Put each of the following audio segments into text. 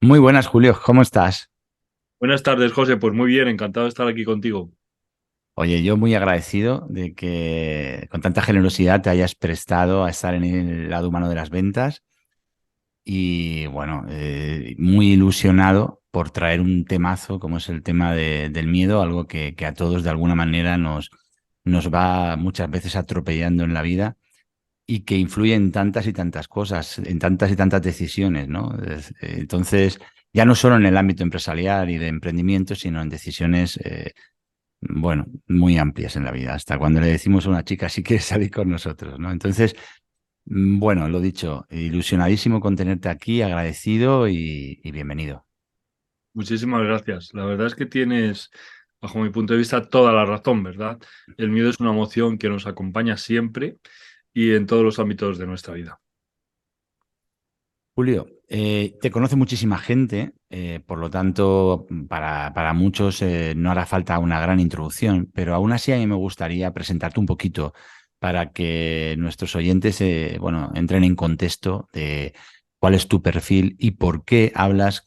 Muy buenas, Julio, ¿cómo estás? Buenas tardes, José. Pues muy bien, encantado de estar aquí contigo. Oye, yo muy agradecido de que con tanta generosidad te hayas prestado a estar en el lado humano de las ventas y bueno, muy ilusionado por traer un temazo como es el tema del miedo, algo que a todos de alguna manera nos va muchas veces atropellando en la vida y que influye en tantas y tantas cosas, en tantas y tantas decisiones, ¿no? Entonces, ya no solo en el ámbito empresarial y de emprendimiento, sino en decisiones bueno, muy amplias en la vida, hasta cuando le decimos a una chica si quiere salir con nosotros, ¿no? Entonces, bueno, lo dicho, ilusionadísimo con tenerte aquí, agradecido y bienvenido. Muchísimas gracias. La verdad es que tienes, bajo mi punto de vista, toda la razón, ¿verdad? El miedo es una emoción que nos acompaña siempre y en todos los ámbitos de nuestra vida. Julio, te conoce muchísima gente, por lo tanto, para muchos no hará falta una gran introducción, pero aún así a mí me gustaría presentarte un poquito para que nuestros oyentes, bueno, entren en contexto de cuál es tu perfil y por qué hablas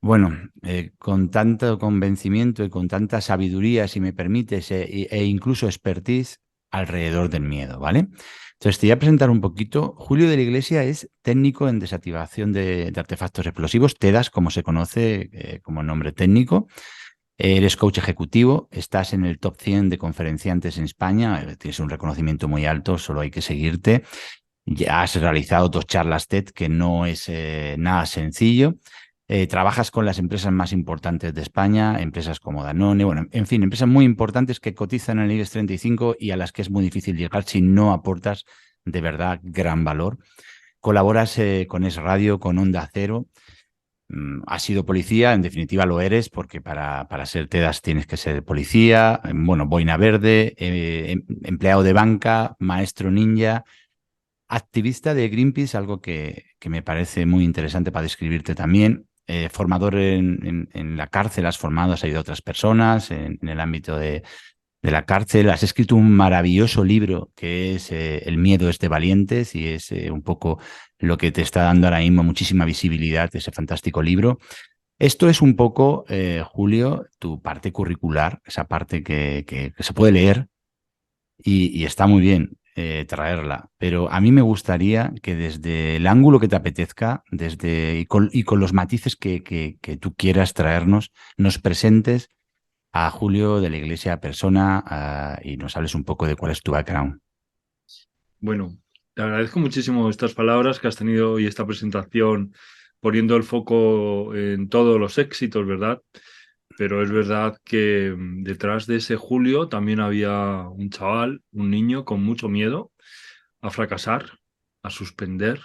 bueno, con tanto convencimiento y con tanta sabiduría, si me permites, e incluso expertise alrededor del miedo, ¿vale? Entonces, te voy a presentar un poquito. Julio de la Iglesia es técnico en desactivación de artefactos explosivos, TEDAS, como se conoce como nombre técnico. Eres coach ejecutivo, estás en el top 100 de conferenciantes en España, tienes un reconocimiento muy alto, solo hay que seguirte. Ya has realizado dos charlas TED, que no es nada sencillo. Trabajas con las empresas más importantes de España, empresas como Danone, bueno, en fin, empresas muy importantes que cotizan en el IBEX 35 y a las que es muy difícil llegar si no aportas de verdad gran valor. Colaboras con Es Radio, con Onda Cero. Has sido policía, en definitiva lo eres, porque para ser TEDAS tienes que ser policía, bueno, boina verde, empleado de banca, maestro ninja. Activista de Greenpeace, algo que me parece muy interesante para describirte también. Formador en la cárcel, has formado, has ayudado a otras personas en el ámbito de la cárcel. Has escrito un maravilloso libro que es El miedo es de valientes y es un poco lo que te está dando ahora mismo muchísima visibilidad, ese fantástico libro. Esto es un poco, Julio, tu parte curricular, esa parte que se puede leer y está muy bien traerla, pero a mí me gustaría que desde el ángulo que te apetezca, y con los matices que tú quieras traernos, nos presentes a Julio de la Iglesia persona y nos hables un poco de cuál es tu background. Bueno, te agradezco muchísimo estas palabras que has tenido y esta presentación poniendo el foco en todos los éxitos, ¿verdad? Pero es verdad que detrás de ese Julio también había un chaval, un niño con mucho miedo a fracasar, a suspender,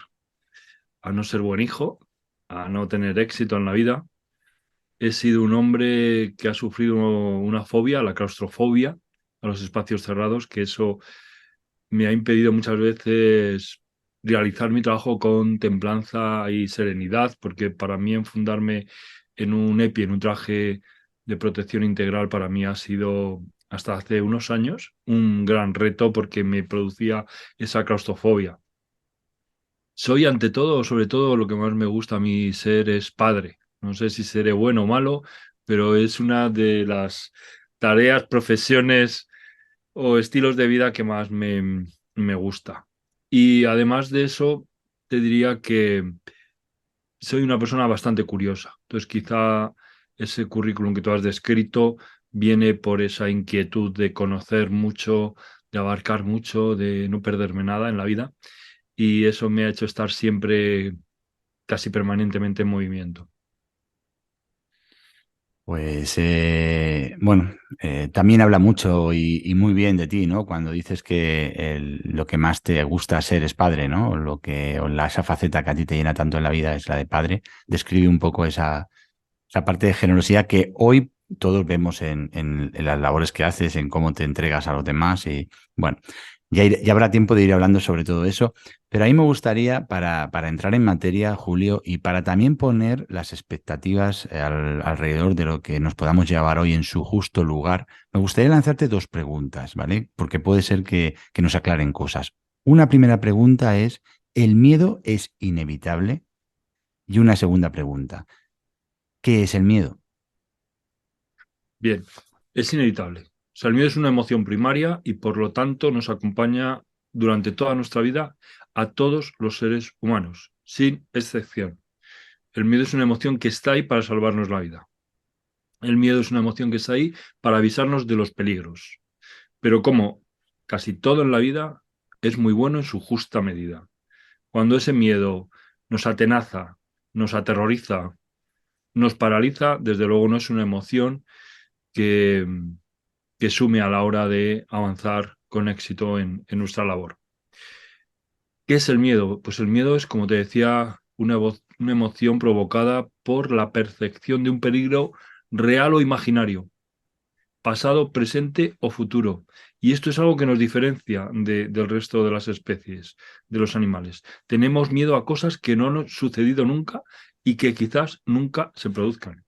a no ser buen hijo, a no tener éxito en la vida. He sido un hombre que ha sufrido una fobia, la claustrofobia, a los espacios cerrados, que eso me ha impedido muchas veces realizar mi trabajo con templanza y serenidad, porque para mí enfundarme en un EPI, en un traje de protección integral, para mí ha sido hasta hace unos años un gran reto porque me producía esa claustrofobia. Soy ante todo, sobre todo, lo que más me gusta a mí ser es padre. No sé si seré bueno o malo, pero es una de las tareas, profesiones o estilos de vida que más me gusta. Y además de eso, te diría que soy una persona bastante curiosa. Entonces, quizá ese currículum que tú has descrito viene por esa inquietud de conocer mucho, de abarcar mucho, de no perderme nada en la vida. Y eso me ha hecho estar siempre, casi permanentemente en movimiento. Pues bueno, también habla mucho y muy bien de ti, ¿no? Cuando dices que lo que más te gusta ser es padre, ¿no? Esa faceta que a ti te llena tanto en la vida es la de padre. Describe un poco esa parte de generosidad que hoy todos vemos en las labores que haces, en cómo te entregas a los demás y bueno, ya habrá tiempo de ir hablando sobre todo eso, pero a mí me gustaría, para entrar en materia, Julio, y para también poner las expectativas alrededor de lo que nos podamos llevar hoy en su justo lugar, me gustaría lanzarte dos preguntas, ¿vale? Porque puede ser que nos aclaren cosas. Una primera pregunta es, ¿el miedo es inevitable? Y una segunda pregunta, ¿qué es el miedo? Bien, es inevitable. O sea, el miedo es una emoción primaria y por lo tanto nos acompaña durante toda nuestra vida a todos los seres humanos, sin excepción. El miedo es una emoción que está ahí para salvarnos la vida. El miedo es una emoción que está ahí para avisarnos de los peligros. Pero como casi todo en la vida, es muy bueno en su justa medida. Cuando ese miedo nos atenaza, nos aterroriza, nos paraliza, desde luego no es una emoción que, que sume a la hora de avanzar con éxito en nuestra labor. ¿Qué es el miedo? Pues el miedo es, como te decía, una emoción provocada por la percepción de un peligro real o imaginario, pasado, presente o futuro. Y esto es algo que nos diferencia del resto de las especies, de los animales. Tenemos miedo a cosas que no han sucedido nunca y que quizás nunca se produzcan.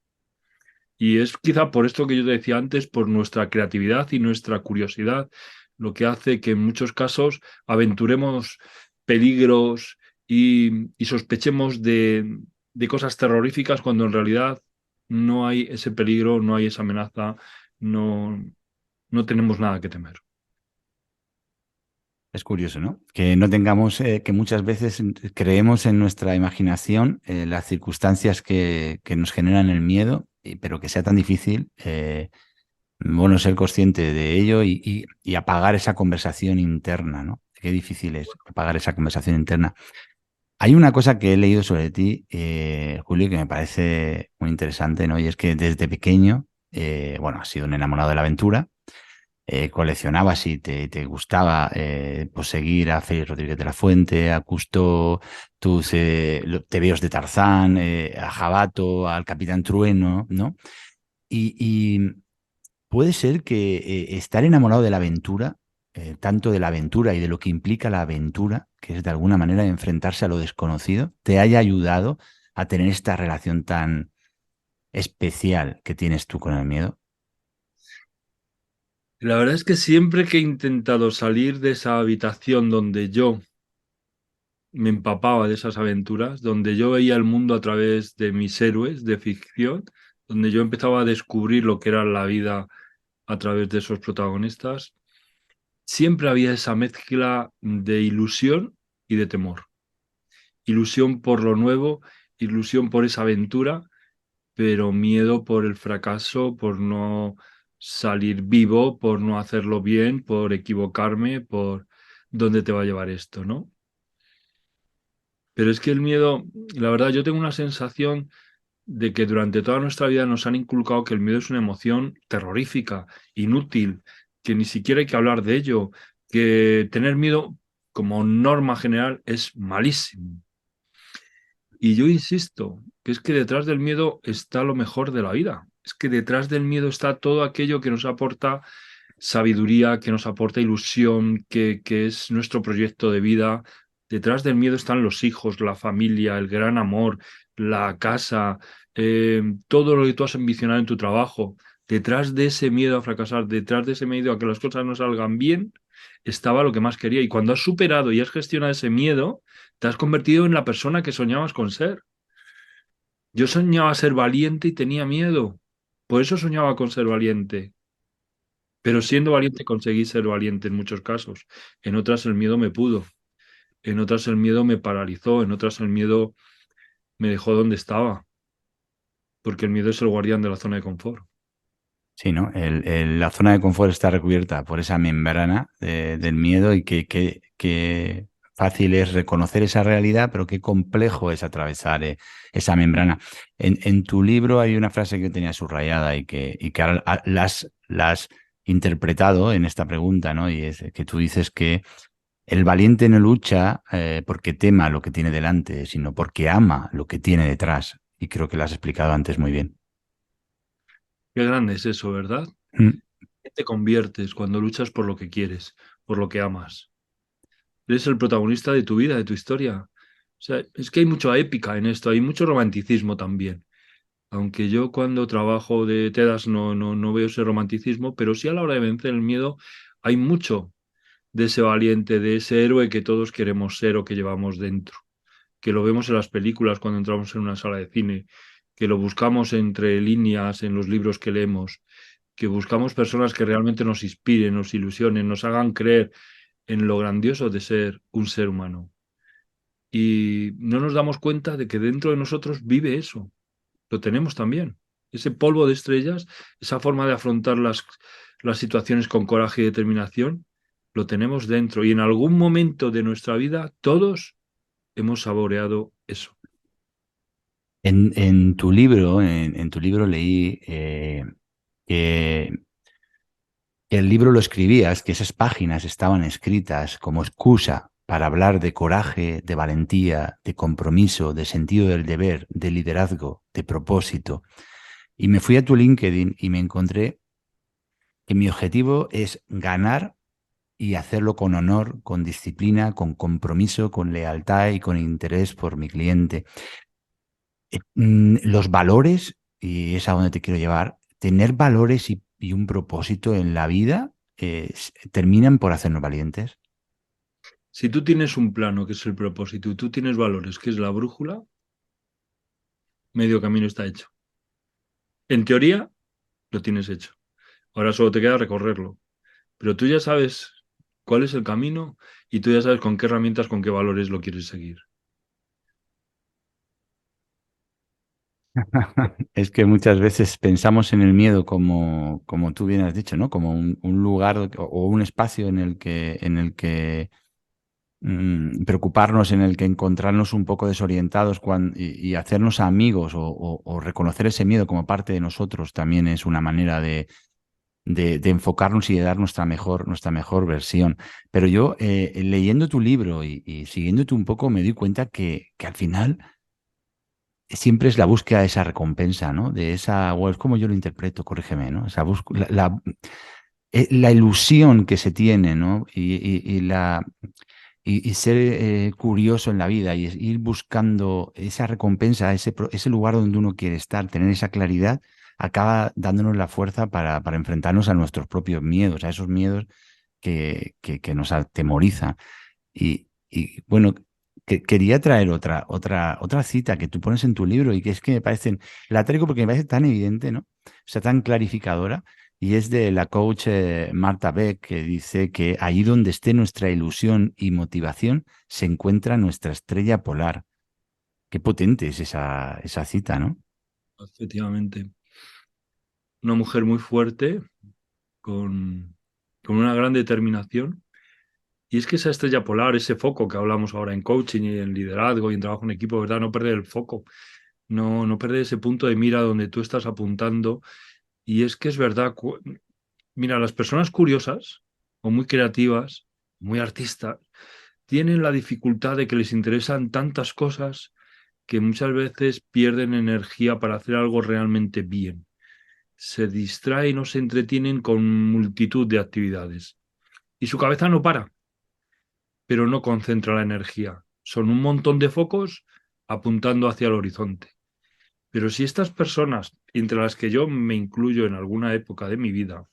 Y es quizá por esto que yo te decía antes, por nuestra creatividad y nuestra curiosidad, lo que hace que en muchos casos aventuremos peligros y sospechemos de cosas terroríficas cuando en realidad no hay ese peligro, no hay esa amenaza, no, no tenemos nada que temer. Es curioso, ¿no? Que no tengamos, que muchas veces creemos en nuestra imaginación las circunstancias que nos generan el miedo, pero que sea tan difícil, bueno, ser consciente de ello y apagar esa conversación interna, ¿no? Qué difícil es apagar esa conversación interna. Hay una cosa que he leído sobre ti, Julio, que me parece muy interesante, ¿no? Y es que desde pequeño, bueno, has sido un enamorado de la aventura, coleccionabas y te gustaba pues seguir a Félix Rodríguez de la Fuente, a Cousteau, tus tebeos de Tarzán, a Jabato, al Capitán Trueno, ¿no? Y puede ser que estar enamorado de la aventura, tanto de la aventura y de lo que implica la aventura, que es de alguna manera enfrentarse a lo desconocido, te haya ayudado a tener esta relación tan especial que tienes tú con el miedo. La verdad es que siempre que he intentado salir de esa habitación donde yo me empapaba de esas aventuras, donde yo veía el mundo a través de mis héroes de ficción, donde yo empezaba a descubrir lo que era la vida a través de esos protagonistas, siempre había esa mezcla de ilusión y de temor. Ilusión por lo nuevo, ilusión por esa aventura, pero miedo por el fracaso, por no salir vivo, por no hacerlo bien, por equivocarme, por dónde te va a llevar esto, ¿no? Pero es que el miedo, la verdad, yo tengo una sensación de que durante toda nuestra vida nos han inculcado que el miedo es una emoción terrorífica, inútil, que ni siquiera hay que hablar de ello, que tener miedo como norma general es malísimo. Y yo insisto, que es que detrás del miedo está lo mejor de la vida. Es que detrás del miedo está todo aquello que nos aporta sabiduría, que nos aporta ilusión, que es nuestro proyecto de vida. Detrás del miedo están los hijos, la familia, el gran amor, la casa, todo lo que tú has ambicionado en tu trabajo. Detrás de ese miedo a fracasar, detrás de ese miedo a que las cosas no salgan bien, estaba lo que más quería. Y cuando has superado y has gestionado ese miedo, te has convertido en la persona que soñabas con ser. Yo soñaba ser valiente y tenía miedo. Por eso soñaba con ser valiente. Pero siendo valiente conseguí ser valiente en muchos casos. En otras el miedo me pudo. En otras el miedo me paralizó. En otras el miedo me dejó donde estaba. Porque el miedo es el guardián de la zona de confort. Sí, ¿no? La zona de confort está recubierta por esa membrana del miedo y que fácil es reconocer esa realidad, pero qué complejo es atravesar esa membrana. En tu libro hay una frase que yo tenía subrayada y que ahora la has interpretado en esta pregunta, ¿no? Y es que tú dices que el valiente no lucha porque tema lo que tiene delante, sino porque ama lo que tiene detrás. Y creo que lo has explicado antes muy bien. Qué grande es eso, ¿verdad? Mm. ¿Qué te conviertes cuando luchas por lo que quieres, por lo que amas? Eres el protagonista de tu vida, de tu historia. O sea, es que hay mucha épica en esto, hay mucho romanticismo también. Aunque yo cuando trabajo de TEDAS no veo ese romanticismo, pero sí a la hora de vencer el miedo hay mucho de ese valiente, de ese héroe que todos queremos ser o que llevamos dentro. que lo vemos en las películas cuando entramos en una sala de cine, que lo buscamos entre líneas en los libros que leemos, que buscamos personas que realmente nos inspiren, nos ilusionen, nos hagan creer en lo grandioso de ser un ser humano. Y no nos damos cuenta de que dentro de nosotros vive eso. Lo tenemos también. Ese polvo de estrellas, esa forma de afrontar las situaciones con coraje y determinación, lo tenemos dentro. Y en algún momento de nuestra vida, todos hemos saboreado eso. En tu libro leí que el libro lo escribías, que esas páginas estaban escritas como excusa para hablar de coraje, de valentía, de compromiso, de sentido del deber, de liderazgo, de propósito. Y me fui a tu LinkedIn y me encontré que mi objetivo es ganar y hacerlo con honor, con disciplina, con compromiso, con lealtad y con interés por mi cliente. Los valores, y es a donde te quiero llevar, tener valores y un propósito en la vida terminan por hacernos valientes. Si tú tienes un plano, que es el propósito, y tú tienes valores, que es la brújula, medio camino está hecho. En teoría, lo tienes hecho. Ahora solo te queda recorrerlo. Pero tú ya sabes cuál es el camino y tú ya sabes con qué herramientas, con qué valores lo quieres seguir. Es que muchas veces pensamos en el miedo como tú bien has dicho, ¿no? Como un lugar o un espacio en el que preocuparnos, en el que encontrarnos un poco desorientados y hacernos amigos o reconocer ese miedo como parte de nosotros también es una manera de enfocarnos y de dar nuestra mejor versión. Pero yo, leyendo tu libro y siguiéndote un poco, me di cuenta que al final siempre es la búsqueda de esa recompensa, ¿no? De esa, o es como yo lo interpreto, corrígeme, ¿no? Esa la ilusión que se tiene, ¿no? Y ser curioso en la vida y ir buscando esa recompensa, ese lugar donde uno quiere estar, tener esa claridad, acaba dándonos la fuerza para enfrentarnos a nuestros propios miedos, a esos miedos que nos atemorizan. Bueno, quería traer otra cita que tú pones en tu libro y que es que me parecen, la traigo porque me parece tan evidente, ¿no? O sea, tan clarificadora. Y es de la coach Marta Beck, que dice que ahí donde esté nuestra ilusión y motivación se encuentra nuestra estrella polar. Qué potente es esa cita, ¿no? Efectivamente. Una mujer muy fuerte, con, con una gran determinación. Y es que esa estrella polar, ese foco que hablamos ahora en coaching y en liderazgo y en trabajo en equipo, ¿verdad? No perder el foco, no perder ese punto de mira donde tú estás apuntando. Y es que es verdad, mira, las personas curiosas o muy creativas, muy artistas, tienen la dificultad de que les interesan tantas cosas que muchas veces pierden energía para hacer algo realmente bien. Se distraen o se entretienen con multitud de actividades. Y su cabeza no para, pero no concentra la energía. Son un montón de focos apuntando hacia el horizonte. Pero si estas personas, entre las que yo me incluyo en alguna época de mi vida,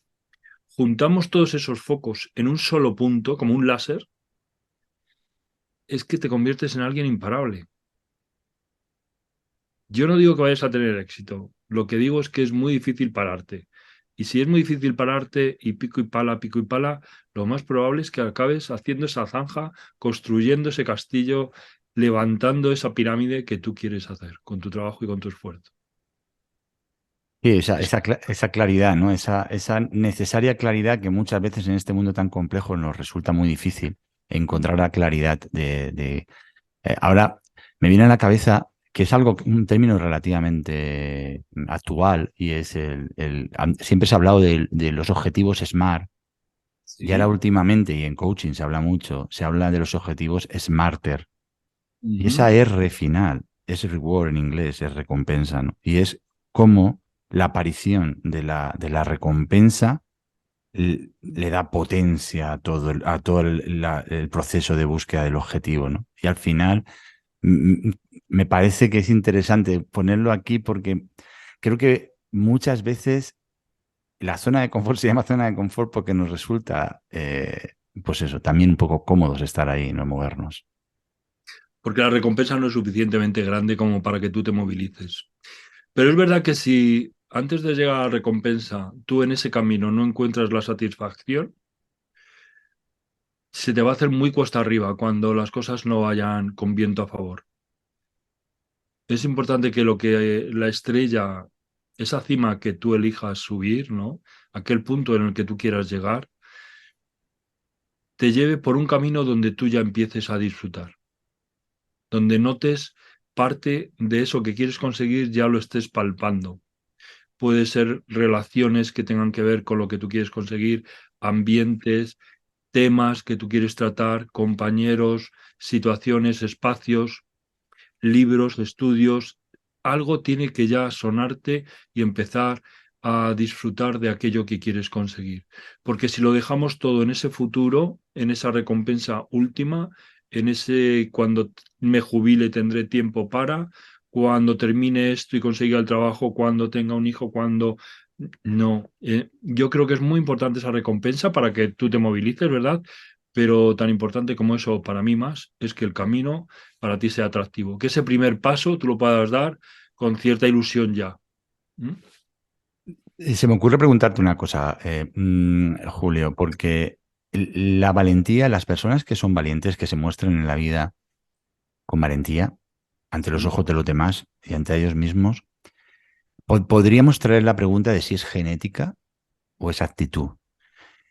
juntamos todos esos focos en un solo punto, como un láser, es que te conviertes en alguien imparable. Yo no digo que vayas a tener éxito, lo que digo es que es muy difícil pararte. Y si es muy difícil pararte y pico y pala, lo más probable es que acabes haciendo esa zanja, construyendo ese castillo, levantando esa pirámide que tú quieres hacer con tu trabajo y con tu esfuerzo. Sí, esa, Es- esa, cla- esa claridad, ¿no? Esa necesaria claridad que muchas veces en este mundo tan complejo nos resulta muy difícil encontrar la claridad ahora, me viene a la cabeza que es un término relativamente actual y es siempre se ha hablado de los objetivos SMART y ahora Sí. últimamente y en coaching se habla mucho, se habla de los objetivos SMARTER y Ujú. esa R final es reward en inglés, es recompensa, ¿no? Y es como la aparición de la recompensa le da potencia a todo el proceso de búsqueda del objetivo, ¿no? Y al final Mm, me parece que es interesante ponerlo aquí porque creo que muchas veces la zona de confort se llama zona de confort porque nos resulta, pues eso, también un poco cómodos estar ahí, no movernos. porque la recompensa no es suficientemente grande como para que tú te movilices. Pero es verdad que si antes de llegar a la recompensa tú en ese camino no encuentras la satisfacción, se te va a hacer muy cuesta arriba cuando las cosas no vayan con viento a favor. Es importante que lo que la estrella, esa cima que tú elijas subir, ¿no? Aquel punto en el que tú quieras llegar, te lleve por un camino donde tú ya empieces a disfrutar, donde notes parte de eso que quieres conseguir, ya lo estés palpando. Puede ser relaciones que tengan que ver con lo que tú quieres conseguir, ambientes, temas que tú quieres tratar, compañeros, situaciones, espacios, libros, estudios. Algo tiene que ya sonarte y empezar a disfrutar de aquello que quieres conseguir. Porque si lo dejamos todo en ese futuro, en esa recompensa última, en ese cuando me jubile tendré tiempo para, cuando termine esto y consiga el trabajo, cuando tenga un hijo, cuando... No, yo creo que es muy importante esa recompensa para que tú te movilices, ¿verdad? Pero tan importante como eso para mí más es que el camino para ti sea atractivo, que ese primer paso tú lo puedas dar con cierta ilusión ya. ¿Mm? Se me ocurre preguntarte una cosa, Julio, porque la valentía, las personas que son valientes, que se muestran en la vida con valentía ante los ¿Mm? ojos de los demás y ante ellos mismos, podríamos traer la pregunta de si es genética o es actitud.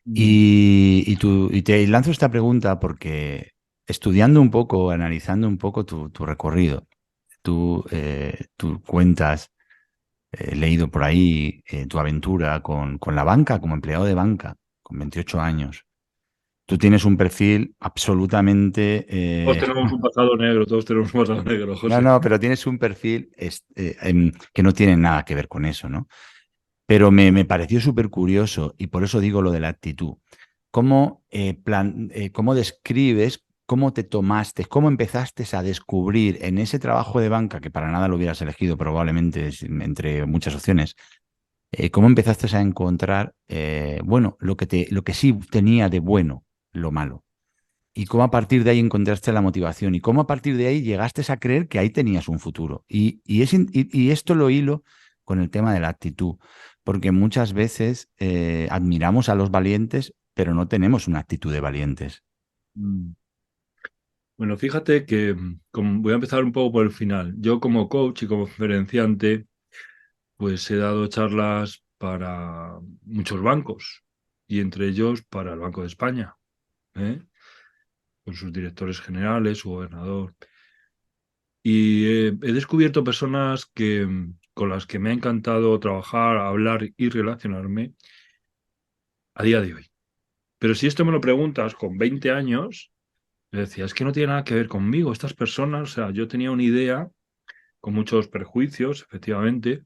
Mm. Y te lanzo esta pregunta porque estudiando un poco, analizando un poco tu recorrido, tú cuentas, he leído por ahí tu aventura con la banca, como empleado de banca, con 28 años. Tú tienes un perfil absolutamente... Todos tenemos un pasado negro, todos tenemos un pasado negro, no, José. no, pero tienes un perfil que no tiene nada que ver con eso, ¿no? Pero me pareció súper curioso y por eso digo lo de la actitud. ¿Cómo describes, cómo te tomaste, cómo empezaste a descubrir en ese trabajo de banca, que para nada lo hubieras elegido probablemente entre muchas opciones, cómo empezaste a encontrar, bueno, lo que sí tenía de bueno, lo malo? Y cómo a partir de ahí encontraste la motivación y cómo a partir de ahí llegaste a creer que ahí tenías un futuro. Y esto lo hilo con el tema de la actitud, porque muchas veces admiramos a los valientes, pero no tenemos una actitud de valientes. Mm. Bueno, fíjate que voy a empezar un poco por el final. Yo como coach y como conferenciante, pues he dado charlas para muchos bancos y entre ellos para el Banco de España, ¿eh? Con sus directores generales, su gobernador. Y he descubierto personas con las que me ha encantado trabajar, hablar y relacionarme a día de hoy. Pero si esto me lo preguntas con 20 años, le decía, es que no tiene nada que ver conmigo. Estas personas, o sea, yo tenía una idea con muchos perjuicios, efectivamente,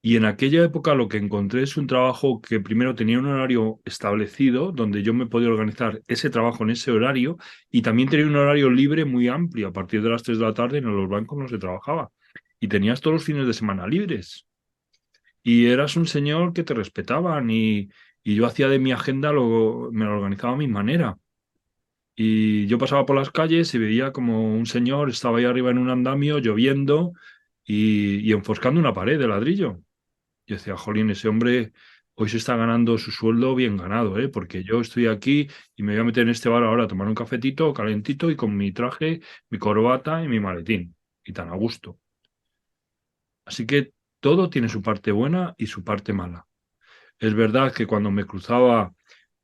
y en aquella época lo que encontré es un trabajo que primero tenía un horario establecido, donde yo me podía organizar ese trabajo en ese horario, y también tenía un horario libre muy amplio. A partir de las 3 de la tarde en los bancos no se trabajaba. Y tenías todos los fines de semana libres. Y eras un señor que te respetaban y yo hacía de mi agenda, me lo organizaba a mi manera. Y yo pasaba por las calles y veía como un señor estaba ahí arriba en un andamio lloviendo y enfoscando una pared de ladrillo. Yo decía, jolín, ese hombre hoy se está ganando su sueldo bien ganado, ¿eh? Porque yo estoy aquí y me voy a meter en este bar ahora a tomar un cafetito calentito y con mi traje, mi corbata y mi maletín. Y tan a gusto. Así que todo tiene su parte buena y su parte mala. Es verdad que cuando me cruzaba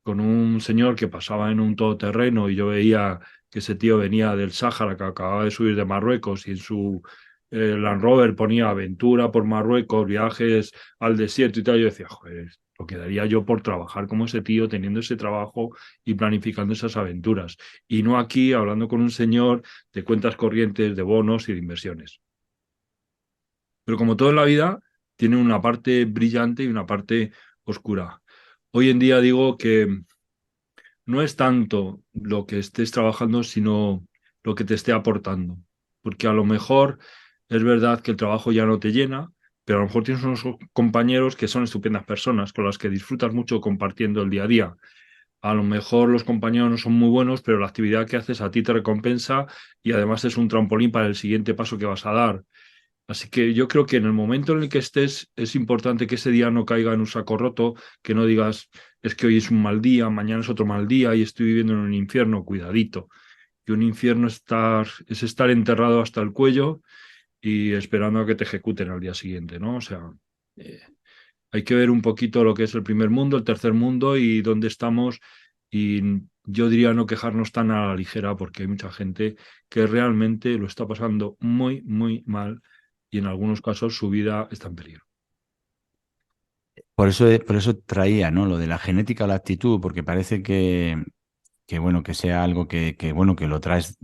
con un señor que pasaba en un todoterreno y yo veía que ese tío venía del Sáhara, que acababa de subir de Marruecos y en su Land Rover ponía aventura por Marruecos, viajes al desierto y tal, yo decía, joder, lo quedaría yo por trabajar como ese tío, teniendo ese trabajo y planificando esas aventuras. Y no aquí hablando con un señor de cuentas corrientes, de bonos y de inversiones. Pero como todo en la vida, tiene una parte brillante y una parte oscura. Hoy en día digo que no es tanto lo que estés trabajando, sino lo que te esté aportando. Porque a lo mejor es verdad que el trabajo ya no te llena, pero a lo mejor tienes unos compañeros que son estupendas personas, con las que disfrutas mucho compartiendo el día a día. A lo mejor los compañeros no son muy buenos, pero la actividad que haces a ti te recompensa y además es un trampolín para el siguiente paso que vas a dar. Así que yo creo que en el momento en el que estés es importante que ese día no caiga en un saco roto, que no digas, es que hoy es un mal día, mañana es otro mal día y estoy viviendo en un infierno. Cuidadito, que un infierno es estar enterrado hasta el cuello y esperando a que te ejecuten al día siguiente, ¿no? O sea, eh, hay que ver un poquito lo que es el primer mundo, el tercer mundo y dónde estamos. Y yo diría no quejarnos tan a la ligera porque hay mucha gente que realmente lo está pasando muy, muy mal y en algunos casos su vida está en peligro. Por eso traía, ¿no? Lo de la genética o la actitud, porque parece que bueno, que sea algo bueno, que lo traes,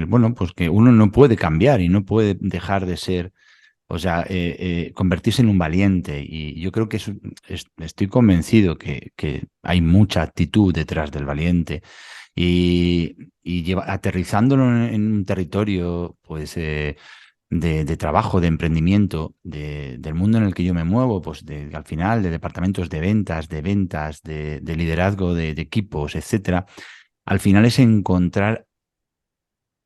bueno, pues que uno no puede cambiar y no puede dejar de ser, o sea, convertirse en un valiente. Y yo creo que estoy convencido que hay mucha actitud detrás del valiente. Y aterrizándolo en un territorio, pues, de trabajo, de emprendimiento, del mundo en el que yo me muevo, pues al final de departamentos de ventas, de liderazgo de equipos, etcétera, al final es encontrar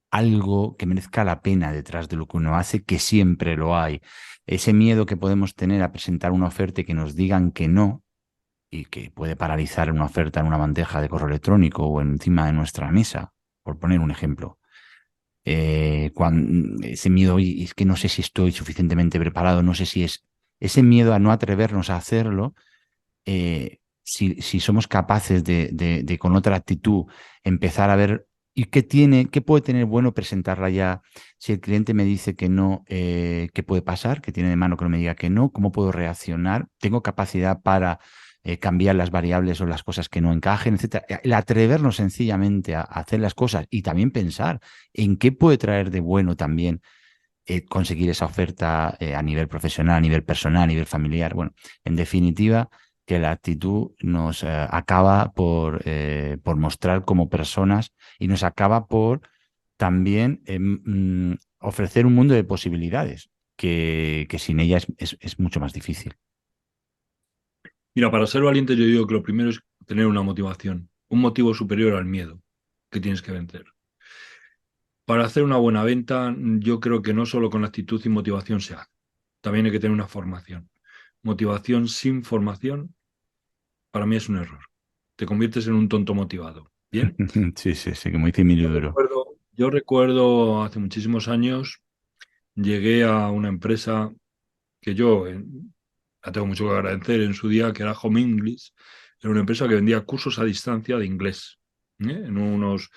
algo que merezca la pena detrás de lo que uno hace, que siempre lo hay. Ese miedo que podemos tener a presentar una oferta y que nos digan que no, y que puede paralizar una oferta en una bandeja de correo electrónico o encima de nuestra mesa, por poner un ejemplo. Ese miedo, y es que no sé si estoy suficientemente preparado, no sé si es ese miedo a no atrevernos a hacerlo, si somos capaces de con otra actitud empezar a ver y qué puede tener bueno presentarla ya. Si el cliente me dice que no, ¿qué puede pasar? ¿Qué tiene de mano que no me diga que no? ¿Cómo puedo reaccionar? ¿Tengo capacidad para cambiar las variables o las cosas que no encajen, etcétera? El atrevernos sencillamente a hacer las cosas y también pensar en qué puede traer de bueno también conseguir esa oferta a nivel profesional, a nivel personal, a nivel familiar. Bueno, en definitiva, que la actitud nos acaba por mostrar como personas y nos acaba por también ofrecer un mundo de posibilidades que sin ella es mucho más difícil. Mira, para ser valiente yo digo que lo primero es tener una motivación, un motivo superior al miedo que tienes que vencer. Para hacer una buena venta, yo creo que no solo con actitud y motivación se hace, también hay que tener una formación. Motivación sin formación, para mí es un error. Te conviertes en un tonto motivado. ¿Bien? Sí, sí, sí, como dice Emilio Duro. Yo recuerdo hace muchísimos años, llegué a una empresa que la tengo mucho que agradecer en su día, que era Home English. Era una empresa que vendía cursos a distancia de inglés, en unos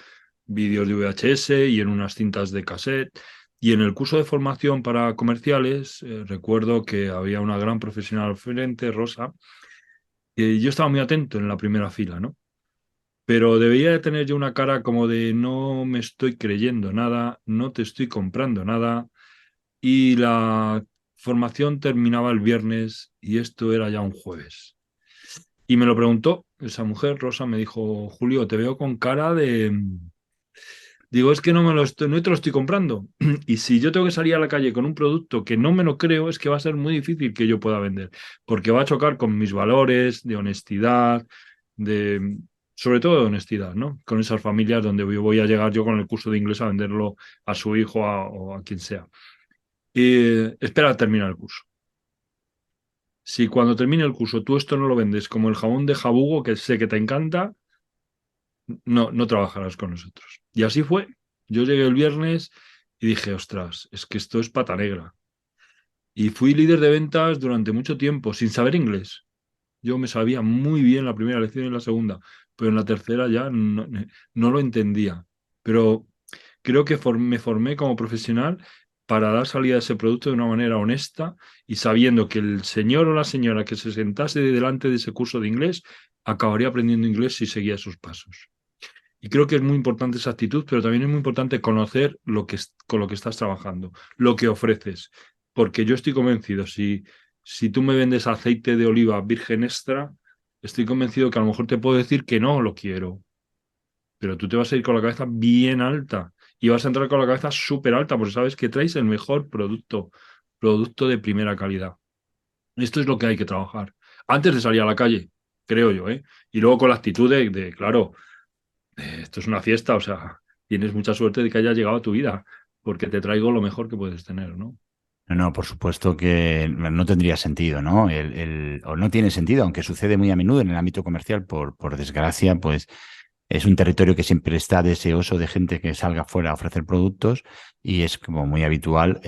vídeos de VHS y en unas cintas de cassette. Y en el curso de formación para comerciales, recuerdo que había una gran profesional frente, Rosa, y yo estaba muy atento en la primera fila, ¿no? Pero debería de tener yo una cara como de no me estoy creyendo nada, no te estoy comprando nada. Y la formación terminaba el viernes y esto era ya un jueves. Y me lo preguntó esa mujer, Rosa, me dijo, Julio, te veo con cara de... Digo, es que no te lo estoy comprando. Y si yo tengo que salir a la calle con un producto que no me lo creo, es que va a ser muy difícil que yo pueda vender, porque va a chocar con mis valores de honestidad, de, sobre todo de honestidad, ¿no? Con esas familias donde yo voy a llegar yo con el curso de inglés a venderlo a su hijo o a quien sea. Y espera a terminar el curso. Si cuando termine el curso tú esto no lo vendes como el jabón de jabugo que sé que te encanta, no trabajarás con nosotros. Y así fue. Yo llegué el viernes y dije, ostras, es que esto es pata negra. Y fui líder de ventas durante mucho tiempo sin saber inglés. Yo me sabía muy bien la primera lección y la segunda, pero en la tercera ya no lo entendía. Pero creo que me formé como profesional para dar salida a ese producto de una manera honesta y sabiendo que el señor o la señora que se sentase delante de ese curso de inglés acabaría aprendiendo inglés si seguía esos pasos. Y creo que es muy importante esa actitud, pero también es muy importante conocer con lo que estás trabajando, lo que ofreces. Porque yo estoy convencido, si tú me vendes aceite de oliva virgen extra, estoy convencido que a lo mejor te puedo decir que no lo quiero, pero tú te vas a ir con la cabeza bien alta y vas a entrar con la cabeza súper alta porque sabes que traes el mejor producto, producto de primera calidad. Esto es lo que hay que trabajar. Antes de salir a la calle, creo yo, ¿eh? Y luego con la actitud claro, esto es una fiesta, o sea, tienes mucha suerte de que haya llegado a tu vida, porque te traigo lo mejor que puedes tener, ¿no? No, no, por supuesto que no tendría sentido, ¿no? O no tiene sentido, aunque sucede muy a menudo en el ámbito comercial, por desgracia, pues es un territorio que siempre está deseoso de gente que salga fuera a ofrecer productos y es como muy habitual,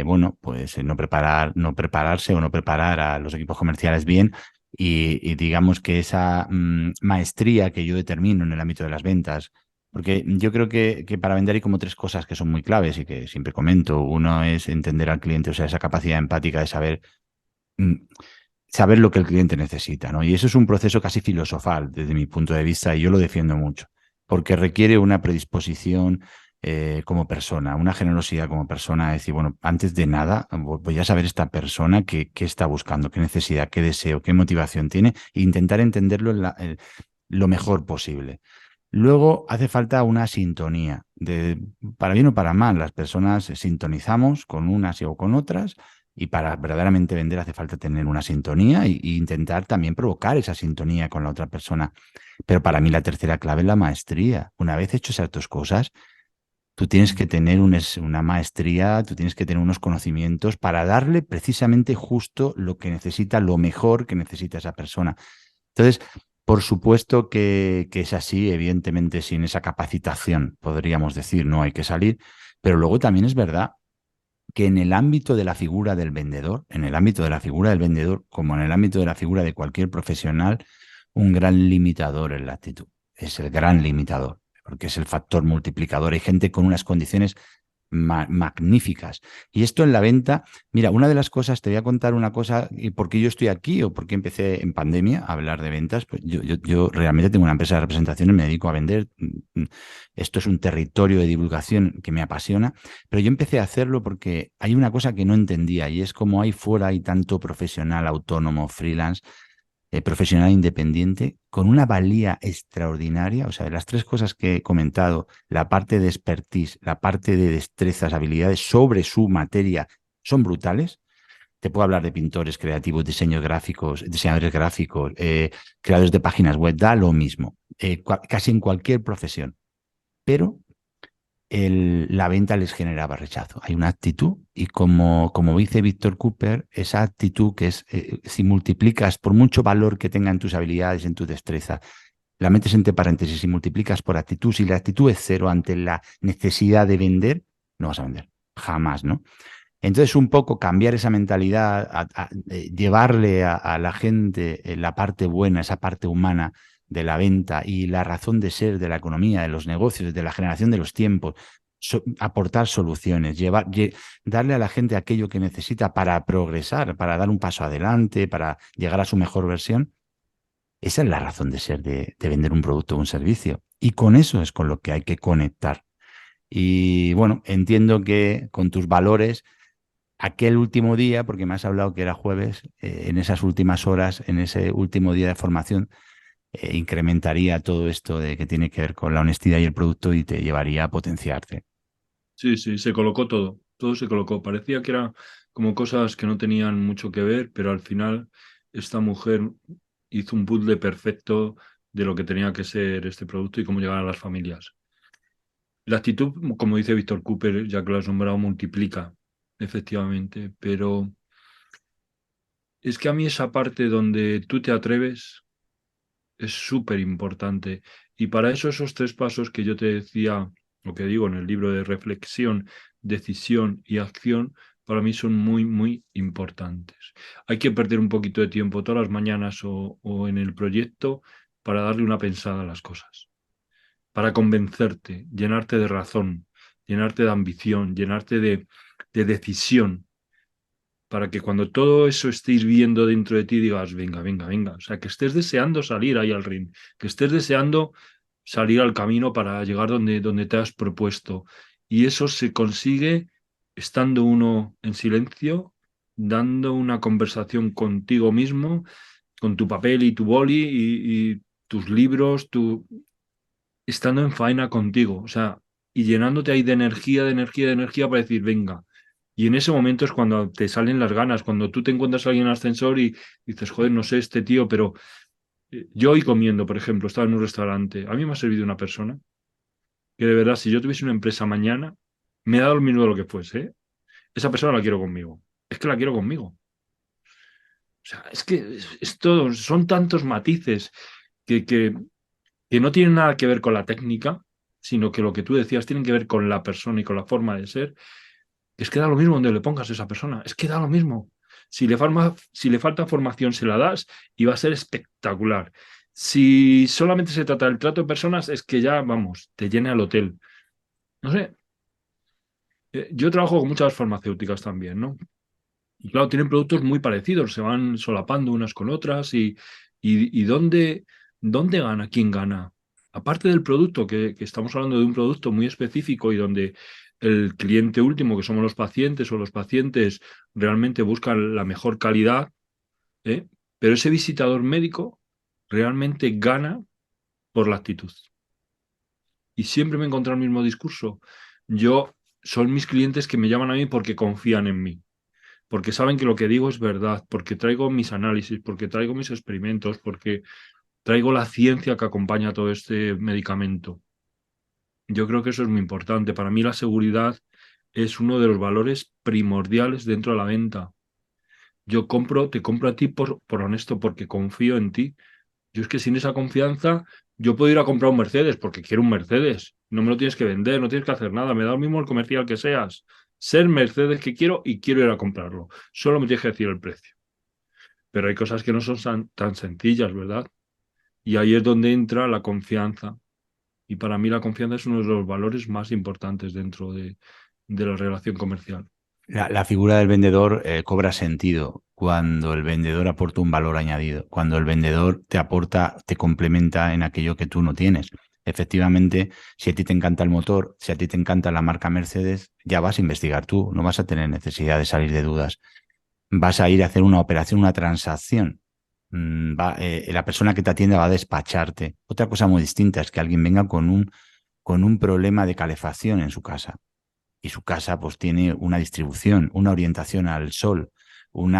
bueno, pues no prepararse o no preparar a los equipos comerciales bien y digamos que esa maestría que yo determino en el ámbito de las ventas, porque yo creo que para vender hay como tres cosas que son muy claves y que siempre comento. Uno es entender al cliente, o sea, esa capacidad empática de mm, saber lo que el cliente necesita, ¿no? Y eso es un proceso casi filosofal desde mi punto de vista y yo lo defiendo mucho, porque requiere una predisposición como persona, una generosidad como persona, decir, bueno, antes de nada voy a saber esta persona qué está buscando, qué necesidad, qué deseo, qué motivación tiene e intentar entenderlo lo mejor posible. Luego hace falta una sintonía, para bien o para mal, las personas sintonizamos con unas o con otras y para verdaderamente vender hace falta tener una sintonía y intentar también provocar esa sintonía con la otra persona. Pero para mí la tercera clave es la maestría. Una vez hecho esas dos cosas, tú tienes que tener una maestría, tú tienes que tener unos conocimientos para darle precisamente justo lo que necesita, lo mejor que necesita esa persona. Entonces, por supuesto que es así, evidentemente sin esa capacitación, podríamos decir, no hay que salir, pero luego también es verdad que en el ámbito de la figura del vendedor, en el ámbito de la figura del vendedor, como en el ámbito de la figura de cualquier profesional, un gran limitador es la actitud. Es el gran limitador, porque es el factor multiplicador. Hay gente con unas condiciones magníficas. Y esto en la venta, mira, una de las cosas, te voy a contar una cosa, y por qué yo estoy aquí o por qué empecé en pandemia a hablar de ventas, pues yo realmente tengo una empresa de representación y me dedico a vender. Esto es un territorio de divulgación que me apasiona, pero yo empecé a hacerlo porque hay una cosa que no entendía y es como ahí fuera hay tanto profesional autónomo, freelance, profesional independiente, con una valía extraordinaria. O sea, de las tres cosas que he comentado, la parte de expertise, la parte de destrezas, habilidades sobre su materia, son brutales. Te puedo hablar de pintores creativos, diseños gráficos, diseñadores gráficos, creadores de páginas web, da lo mismo, casi en cualquier profesión. Pero la venta les generaba rechazo. Hay una actitud y como dice Víctor Cooper, esa actitud que es, si multiplicas por mucho valor que tengan tus habilidades, en tu destreza, la metes entre paréntesis y multiplicas por actitud, si la actitud es cero ante la necesidad de vender, no vas a vender. Jamás, ¿no? Entonces, un poco cambiar esa mentalidad, llevarle a la gente la parte buena, esa parte humana de la venta y la razón de ser de la economía, de los negocios, de la generación de los tiempos, aportar soluciones, darle a la gente aquello que necesita para progresar, para dar un paso adelante, para llegar a su mejor versión. Esa es la razón de ser de vender un producto o un servicio. Y con eso es con lo que hay que conectar. Y bueno, entiendo que con tus valores aquel último día, porque me has hablado que era jueves, en esas últimas horas, en ese último día de formación, incrementaría todo esto de que tiene que ver con la honestidad y el producto y te llevaría a potenciarte. Sí, sí, se colocó todo, todo se colocó. Parecía que eran como cosas que no tenían mucho que ver, pero al final esta mujer hizo un puzzle perfecto de lo que tenía que ser este producto y cómo llegar a las familias. La actitud, como dice Víctor Cooper, ya que lo has nombrado, multiplica, efectivamente, pero es que a mí esa parte donde tú te atreves es súper importante. Y para eso esos tres pasos que yo te decía, lo que digo en el libro de reflexión, decisión y acción, para mí son muy, muy importantes. Hay que perder un poquito de tiempo todas las mañanas o en el proyecto para darle una pensada a las cosas, para convencerte, llenarte de razón, llenarte de ambición, llenarte de decisión para que cuando todo eso esté hirviendo dentro de ti digas, venga, venga, venga. O sea, que estés deseando salir ahí al ring, que estés deseando salir al camino para llegar donde te has propuesto. Y eso se consigue estando uno en silencio, dando una conversación contigo mismo, con tu papel y tu boli y tus libros, estando en faena contigo. O sea, y llenándote ahí de energía, de energía, de energía para decir, venga. Y en ese momento es cuando te salen las ganas, cuando tú te encuentras a alguien en el ascensor y dices, joder, no sé este tío, pero Yo hoy comiendo, por ejemplo, estaba en un restaurante, a mí me ha servido una persona que de verdad, si yo tuviese una empresa mañana, me da lo mismo de lo que fuese, ¿eh? Esa persona la quiero conmigo. Es que la quiero conmigo. O sea, es que es todo, son tantos matices que, que, que no tienen nada que ver con la técnica, sino que lo que tú decías tienen que ver con la persona y con la forma de ser. Es que da lo mismo donde le pongas a esa persona, es que da lo mismo. Si le falta formación, se la das y va a ser espectacular. Si solamente se trata del trato de personas, es que ya, vamos, te llena el hotel. No sé, yo trabajo con muchas farmacéuticas también, ¿no? Y claro, tienen productos muy parecidos, se van solapando unas con otras y ¿dónde gana? ¿Quién gana? Aparte del producto, que estamos hablando de un producto muy específico y donde el cliente último, que somos los pacientes o los pacientes, realmente buscan la mejor calidad, ¿eh? Pero ese visitador médico realmente gana por la actitud. Y siempre me encontrado el mismo discurso. Son mis clientes que me llaman a mí porque confían en mí, porque saben que lo que digo es verdad, porque traigo mis análisis, porque traigo mis experimentos, porque traigo la ciencia que acompaña todo este medicamento. Yo creo que eso es muy importante. Para mí la seguridad es uno de los valores primordiales dentro de la venta. Te compro a ti por honesto, porque confío en ti. Yo es que sin esa confianza, yo puedo ir a comprar un Mercedes porque quiero un Mercedes. No me lo tienes que vender, no tienes que hacer nada. Me da lo mismo el comercial que seas. Ser Mercedes que quiero y quiero ir a comprarlo. Solo me tienes que decir el precio. Pero hay cosas que no son tan sencillas, ¿verdad? Y ahí es donde entra la confianza. Y para mí la confianza es uno de los valores más importantes dentro de la relación comercial. La figura del vendedor cobra sentido cuando el vendedor aporta un valor añadido, cuando el vendedor te aporta, te complementa en aquello que tú no tienes. Efectivamente, si a ti te encanta el motor, si a ti te encanta la marca Mercedes, ya vas a investigar tú, no vas a tener necesidad de salir de dudas. Vas a ir a hacer una operación, una transacción. La persona que te atiende va a despacharte. Otra cosa muy distinta es que alguien venga con un problema de calefacción en su casa y su casa pues tiene una distribución, una orientación al sol, un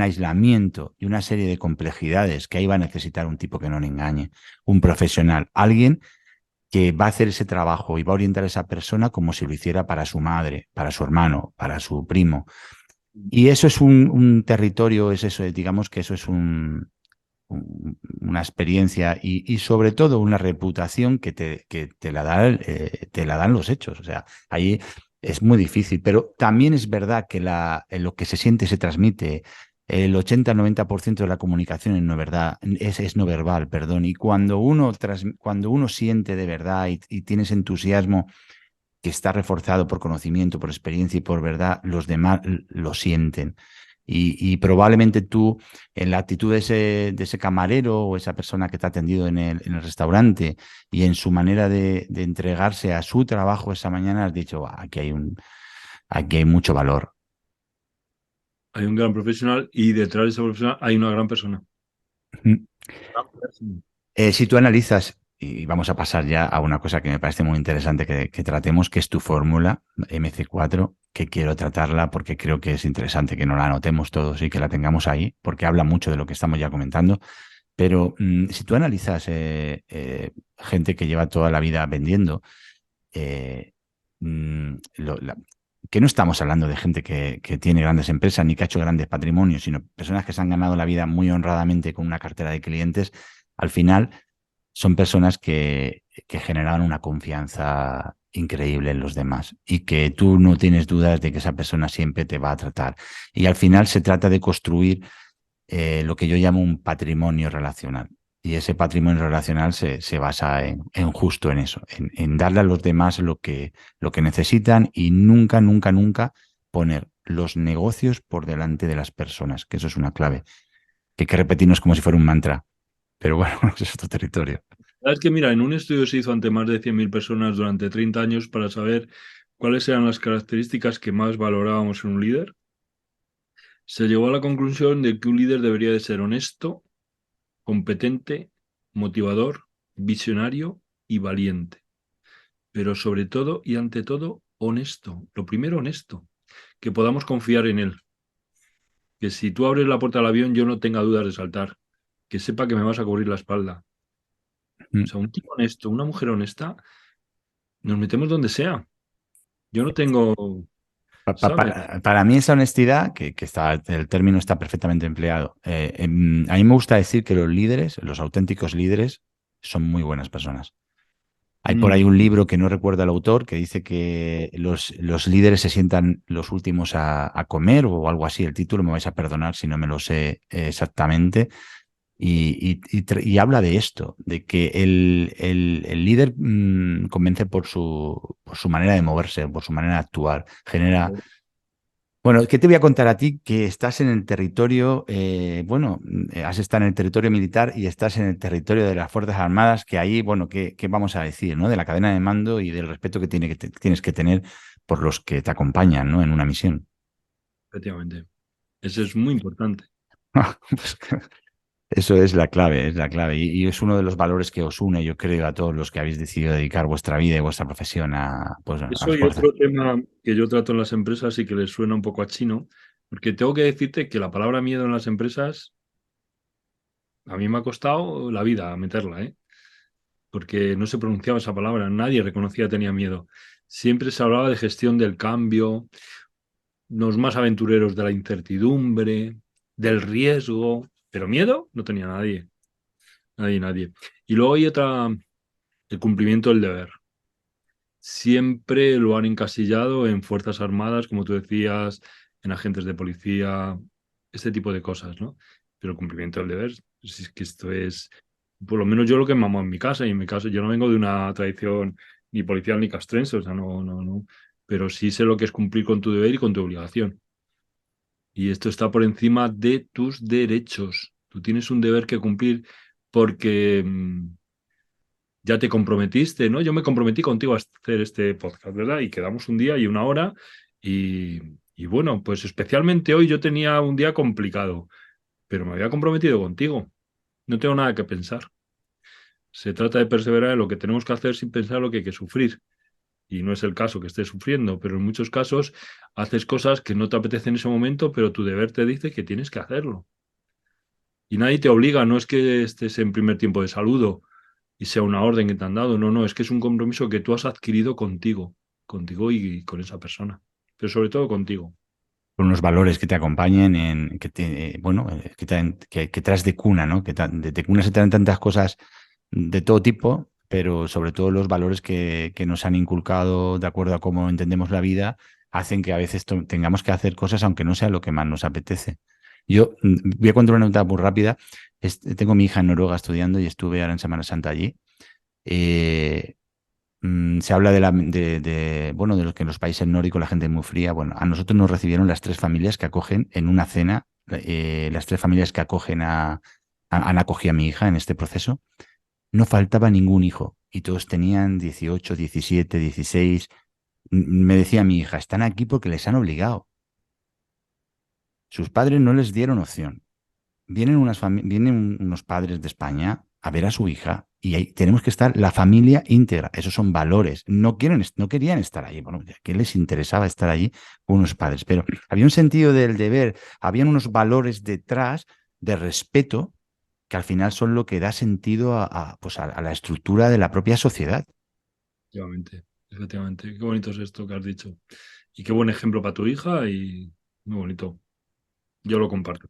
aislamiento y una serie de complejidades que ahí va a necesitar un tipo que no le engañe, un profesional, alguien que va a hacer ese trabajo y va a orientar a esa persona como si lo hiciera para su madre, para su hermano, para su primo. Y eso es un territorio, es eso, digamos que eso es una experiencia y sobre todo una reputación que te la dan los hechos. O sea, ahí es muy difícil, pero también es verdad que lo que se siente se transmite. El 80-90% de la comunicación es no verdad, es no verbal, perdón. Y cuando uno siente de verdad y tienes entusiasmo que está reforzado por conocimiento, por experiencia y por verdad, los demás lo sienten. Y probablemente tú, en la actitud de ese camarero o esa persona que te ha atendido en el restaurante y en su manera de entregarse a su trabajo esa mañana, has dicho: "Buah, aquí hay mucho valor". Hay un gran profesional y detrás de ese profesional hay una gran persona. Mm. Gran persona. Si tú analizas, y vamos a pasar ya a una cosa que me parece muy interesante que tratemos, que es tu fórmula MC4, que quiero tratarla porque creo que es interesante que no la anotemos todos y que la tengamos ahí, porque habla mucho de lo que estamos ya comentando. Pero si tú analizas gente que lleva toda la vida vendiendo, eh, mm, lo- la- que no estamos hablando de gente que tiene grandes empresas ni que ha hecho grandes patrimonios, sino personas que se han ganado la vida muy honradamente con una cartera de clientes, al final son personas que generaban una confianza increíble en los demás y que tú no tienes dudas de que esa persona siempre te va a tratar. Y al final se trata de construir lo que yo llamo un patrimonio relacional. Y ese patrimonio relacional se basa en justo en eso, en darle a los demás lo que necesitan y nunca, nunca, nunca poner los negocios por delante de las personas, que eso es una clave, que hay que repetirnos como si fuera un mantra. Pero bueno, ese es otro territorio. ¿Sabes que mira, en un estudio se hizo ante más de 100.000 personas durante 30 años para saber cuáles eran las características que más valorábamos en un líder? Se llegó a la conclusión de que un líder debería de ser honesto, competente, motivador, visionario y valiente. Pero sobre todo y ante todo, honesto. Lo primero, honesto. Que podamos confiar en él. Que si tú abres la puerta del avión, yo no tenga dudas de saltar. que sepa que me vas a cubrir la espalda. O Mm. sea, un tipo honesto, una mujer honesta, nos metemos donde sea. Yo no tengo, ¿sabes? Para mí esa honestidad, que está, el término está perfectamente empleado, a mí me gusta decir que los líderes, los auténticos líderes, son muy buenas personas. Hay por ahí Mm, un libro que no recuerdo el autor que dice que los líderes se sientan los últimos a comer o algo así. El título me vais a perdonar si no me lo sé exactamente. Y habla de esto, de que el líder convence por su manera de moverse, por su manera de actuar, genera. Bueno, ¿qué te voy a contar a ti? Que estás en el territorio, has estado en el territorio militar y estás en el territorio de las Fuerzas Armadas, que ahí, bueno, ¿qué vamos a decir, ¿no? De la cadena de mando y del respeto que, tienes que tener por los que te acompañan, ¿no? En una misión. efectivamente. Eso es muy importante. Pues, eso es la clave, es la clave. Y es uno de los valores que os une, yo creo, a todos los que habéis decidido dedicar vuestra vida y vuestra profesión a, pues, a Eso las y fuerzas. otro tema que yo trato en las empresas y que les suena un poco a chino, porque tengo que decirte que la palabra miedo en las empresas a mí me ha costado la vida meterla, ¿eh? Porque no se pronunciaba esa palabra, nadie reconocía que tenía miedo. Siempre se hablaba de gestión del cambio, los más aventureros de la incertidumbre, del riesgo, pero miedo no tenía nadie, nadie, nadie. Y luego hay otra, el cumplimiento del deber. Siempre lo han encasillado en Fuerzas Armadas, como tú decías, en agentes de policía, este tipo de cosas, ¿no? Pero el cumplimiento del deber, si es que esto es, por lo menos yo lo que mamó en mi casa, y en mi caso yo no vengo de una tradición ni policial ni castrense, o sea, no, no, no, pero sí sé lo que es cumplir con tu deber y con tu obligación. Y esto está por encima de tus derechos. Tú tienes un deber que cumplir porque ya te comprometiste, ¿no? Yo me comprometí contigo a hacer este podcast, ¿verdad? Y quedamos un día y una hora y, y bueno, pues especialmente hoy yo tenía un día complicado, pero me había comprometido contigo. No tengo nada que pensar. Se trata de perseverar en lo que tenemos que hacer sin pensar lo que hay que sufrir. Y no es el caso que estés sufriendo, pero en muchos casos haces cosas que no te apetecen en ese momento, pero tu deber te dice que tienes que hacerlo. Y nadie te obliga, no es que estés en primer tiempo de saludo y sea una orden que te han dado, no, no, es que es un compromiso que tú has adquirido contigo, contigo y con esa persona, pero sobre todo contigo. Con unos valores que te acompañen, bueno, que traes de cuna, ¿no? De cuna se traen tantas cosas de todo tipo, pero sobre todo los valores que nos han inculcado de acuerdo a cómo entendemos la vida, hacen que a veces tengamos que hacer cosas aunque no sea lo que más nos apetece. Yo voy a contar una nota muy rápida. Tengo mi hija en Noruega estudiando y estuve ahora en Semana Santa allí. Eh, Se habla bueno, de lo que en los países nórdicos la gente es muy fría. Bueno, a nosotros nos recibieron las tres familias que acogen en una cena, las tres familias que han acogido a mi hija en este proceso. No faltaba ningún hijo y todos tenían 18, 17, 16. Me decía mi hija, están aquí porque les han obligado. Sus padres no les dieron opción. Vienen unos padres de España a ver a su hija y ahí tenemos que estar la familia íntegra. Esos son valores. No querían estar allí. Bueno, ¿qué les interesaba estar allí con unos padres? Pero había un sentido del deber, habían unos valores detrás de respeto que al final son lo que da sentido pues a la estructura de la propia sociedad. Efectivamente, efectivamente. Qué bonito es esto que has dicho. Y qué buen ejemplo para tu hija y muy bonito. Yo lo comparto.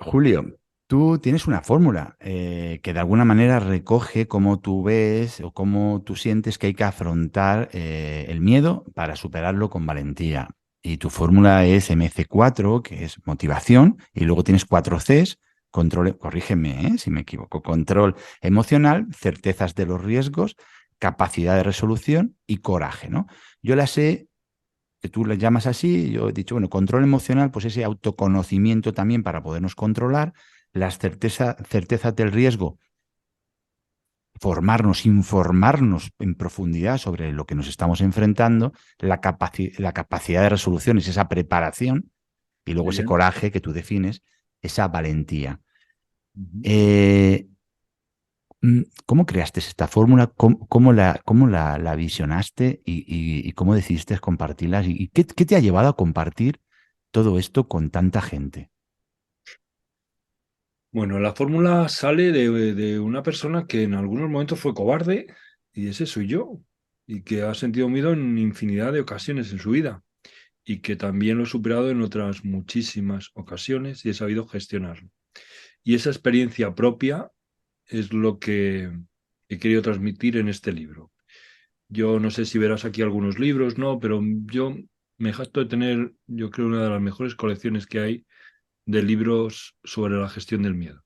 Julio, tú tienes una fórmula que de alguna manera recoge cómo tú ves o cómo tú sientes que hay que afrontar el miedo para superarlo con valentía. Y tu fórmula es MC4, que es motivación, y luego tienes 4 Cs, control, corrígeme, si me equivoco, control emocional, certezas de los riesgos, capacidad de resolución y coraje, ¿no? Yo las he que tú le llamas así, yo he dicho, bueno, control emocional, pues ese autoconocimiento también para podernos controlar, las certezas del riesgo, formarnos, informarnos en profundidad sobre lo que nos estamos enfrentando, la capacidad de resolución es esa preparación y luego Muy ese bien. coraje que tú defines, esa valentía. Ujú. Eh, ¿Cómo creaste esta fórmula? ¿Cómo la visionaste y cómo decidiste compartirlas? ¿Y qué te ha llevado a compartir todo esto con tanta gente? Bueno, la fórmula sale de una persona que en algunos momentos fue cobarde, y ese soy yo, y que ha sentido miedo en infinidad de ocasiones en su vida, y que también lo he superado en otras muchísimas ocasiones y he sabido gestionarlo. Y esa experiencia propia es lo que he querido transmitir en este libro. Yo no sé si verás aquí algunos libros, no, pero yo me jacto de tener, yo creo, una de las mejores colecciones que hay de libros sobre la gestión del miedo.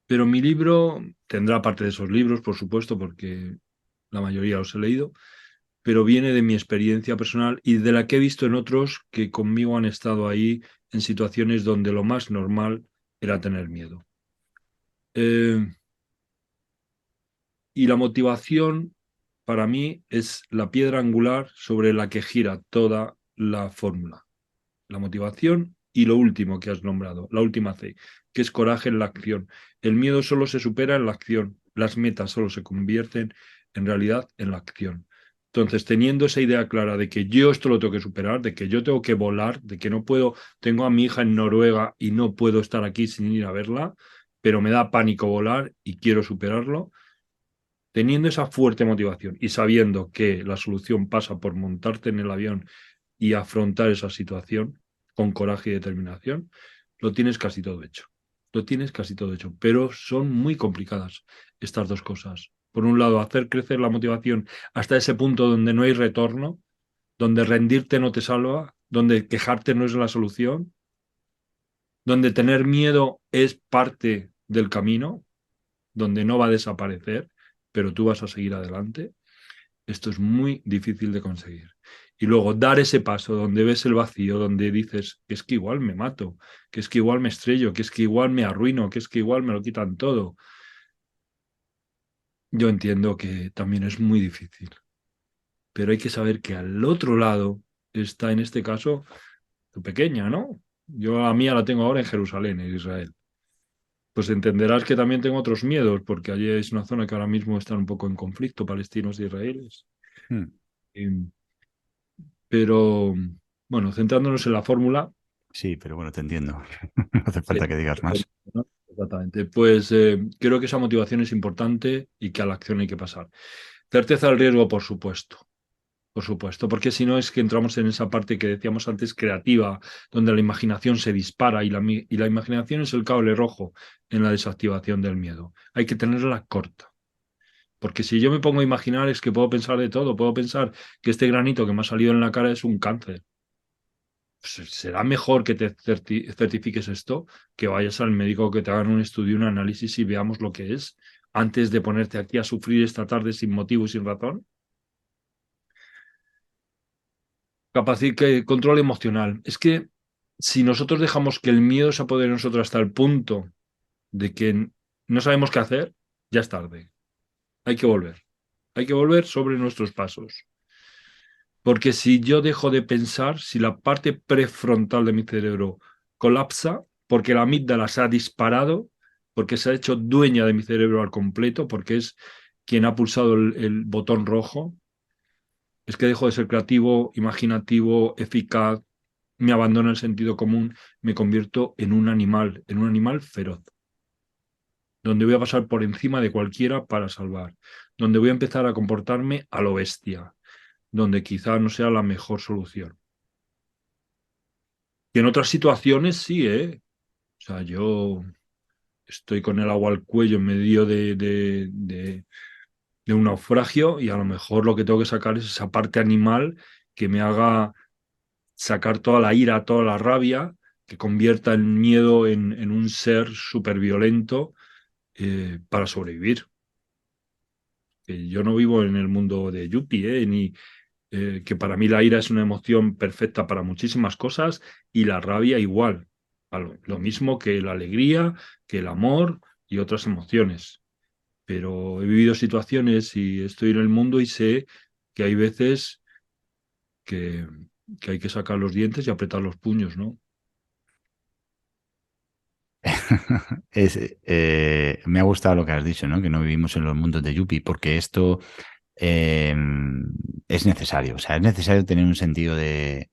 Pero mi libro tendrá parte de esos libros, por supuesto, porque la mayoría los he leído, pero viene de mi experiencia personal y de la que he visto en otros que conmigo han estado ahí en situaciones donde lo más normal era tener miedo. Eh, y la motivación para mí es la piedra angular sobre la que gira toda la fórmula. La motivación y lo último que has nombrado, la última C, que es coraje en la acción. El miedo solo se supera en la acción, las metas solo se convierten en realidad en la acción. Entonces, teniendo esa idea clara de que yo esto lo tengo que superar, de que yo tengo que volar, de que no puedo, tengo a mi hija en Noruega y no puedo estar aquí sin ir a verla, pero me da pánico volar y quiero superarlo, teniendo esa fuerte motivación y sabiendo que la solución pasa por montarte en el avión y afrontar esa situación con coraje y determinación, lo tienes casi todo hecho. Lo tienes casi todo hecho, pero son muy complicadas estas dos cosas. Por un lado, hacer crecer la motivación hasta ese punto donde no hay retorno, donde rendirte no te salva, donde quejarte no es la solución, donde tener miedo es parte del camino, donde no va a desaparecer, pero tú vas a seguir adelante. Esto es muy difícil de conseguir. Y luego dar ese paso donde ves el vacío, donde dices que es que igual me mato, que es que igual me estrello, que es que igual me arruino, que es que igual me lo quitan todo. Yo entiendo que también es muy difícil, pero hay que saber que al otro lado está en este caso tu pequeña, ¿no? Yo a mía la tengo ahora en Jerusalén, en Israel. Pues entenderás que también tengo otros miedos, porque allí es una zona que ahora mismo está un poco en conflicto, palestinos e israelíes. Hmm. Y Pero bueno, centrándonos en la fórmula, Sí, pero bueno, te entiendo. No hace sí, falta que digas más. ¿no? Exactamente. Pues creo que esa motivación es importante y que a la acción hay que pasar. Certeza del riesgo, por supuesto, porque si no es que entramos en esa parte que decíamos antes, creativa, donde la imaginación se dispara y la imaginación es el cable rojo en la desactivación del miedo. Hay que tenerla corta. Porque si yo me pongo a imaginar es que puedo pensar de todo, puedo pensar que este granito que me ha salido en la cara es un cáncer. Pues será mejor que te certifiques esto, que vayas al médico, que te hagan un estudio, un análisis y veamos lo que es, antes de ponerte aquí a sufrir esta tarde sin motivo y sin razón. Control emocional. Es que si nosotros dejamos que el miedo se apodere de nosotros hasta el punto de que no sabemos qué hacer, ya es tarde. Hay que volver. Hay que volver sobre nuestros pasos. Porque si yo dejo de pensar, si la parte prefrontal de mi cerebro colapsa, porque la amígdala se ha disparado, porque se ha hecho dueña de mi cerebro al completo, porque es quien ha pulsado el botón rojo, es que dejo de ser creativo, imaginativo, eficaz, me abandono el sentido común, me convierto en un animal feroz, donde voy a pasar por encima de cualquiera para salvar, donde voy a empezar a comportarme a lo bestia, donde quizá no sea la mejor solución. Y en otras situaciones sí, ¿eh? O sea, yo estoy con el agua al cuello en medio de un naufragio y a lo mejor lo que tengo que sacar es esa parte animal que me haga sacar toda la ira, toda la rabia, que convierta el miedo en un ser súper violento para sobrevivir. Que yo no vivo en el mundo de Yuppie, ni que para mí la ira es una emoción perfecta para muchísimas cosas y la rabia igual. Lo mismo que la alegría, que el amor y otras emociones. Pero he vivido situaciones y estoy en el mundo y sé que hay veces que, que hay que sacar los dientes y apretar los puños, ¿no? Me ha gustado lo que has dicho, ¿no? Que no vivimos en los mundos de Yuppie, porque esto eh, es necesario. O sea, es necesario tener un sentido de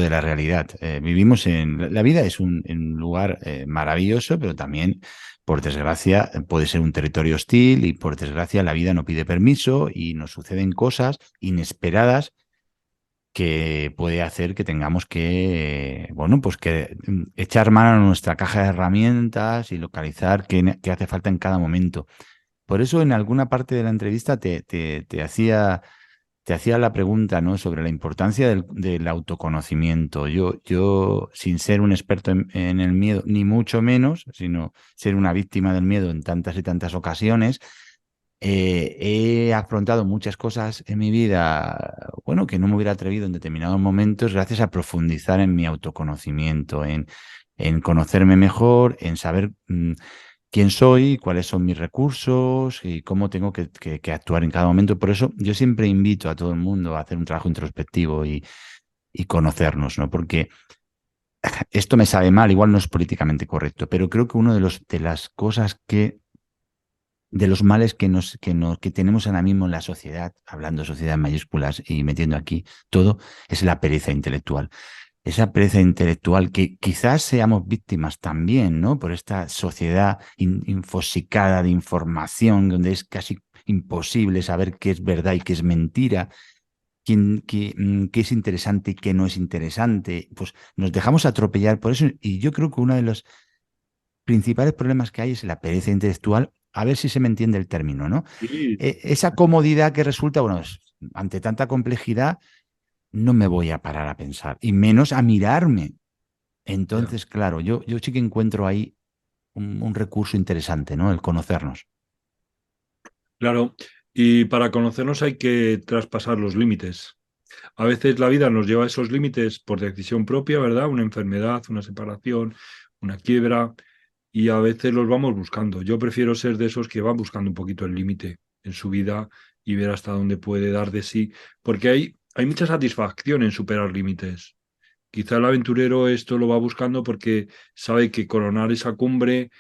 la realidad. Vivimos la vida es un lugar maravilloso, pero también, por desgracia, puede ser un territorio hostil y por desgracia la vida no pide permiso y nos suceden cosas inesperadas que puede hacer que tengamos que, bueno, pues que echar mano a nuestra caja de herramientas y localizar qué hace falta en cada momento. Por eso en alguna parte de la entrevista te hacía la pregunta, ¿no? Sobre la importancia del autoconocimiento. Yo, sin ser un experto en el miedo, ni mucho menos, sino ser una víctima del miedo en tantas y tantas ocasiones, he afrontado muchas cosas en mi vida, bueno, que no me hubiera atrevido en determinados momentos gracias a profundizar en mi autoconocimiento, en conocerme mejor, en saber quién soy, cuáles son mis recursos y cómo tengo que actuar en cada momento. Por eso yo siempre invito a todo el mundo a hacer un trabajo introspectivo y conocernos, ¿no? Porque esto me sabe mal, igual no es políticamente correcto, pero creo que uno de las cosas de los males que tenemos ahora mismo en la sociedad, hablando de sociedad en mayúsculas y metiendo aquí todo, es la pereza intelectual. Esa pereza intelectual que quizás seamos víctimas también, ¿no? Por esta sociedad infosicada de información, donde es casi imposible saber qué es verdad y qué es mentira, qué es interesante y qué no es interesante. Pues nos dejamos atropellar por eso. Y yo creo que uno de los principales problemas que hay es la pereza intelectual. A ver si se me entiende el término, ¿no? Sí, Esa comodidad que resulta, bueno, ante tanta complejidad, no me voy a parar a pensar, y menos a mirarme. ya, Entonces, claro, yo sí que encuentro ahí un recurso interesante, ¿no? El conocernos. claro. Y para conocernos hay que traspasar los límites. A veces la vida nos lleva a esos límites por decisión propia, ¿verdad? Una enfermedad, una separación, una quiebra, y a veces los vamos buscando. Yo prefiero ser de esos que van buscando un poquito el límite en su vida y ver hasta dónde puede dar de sí, porque hay mucha satisfacción en superar límites. Quizá el aventurero esto lo va buscando porque sabe que coronar esa cumbre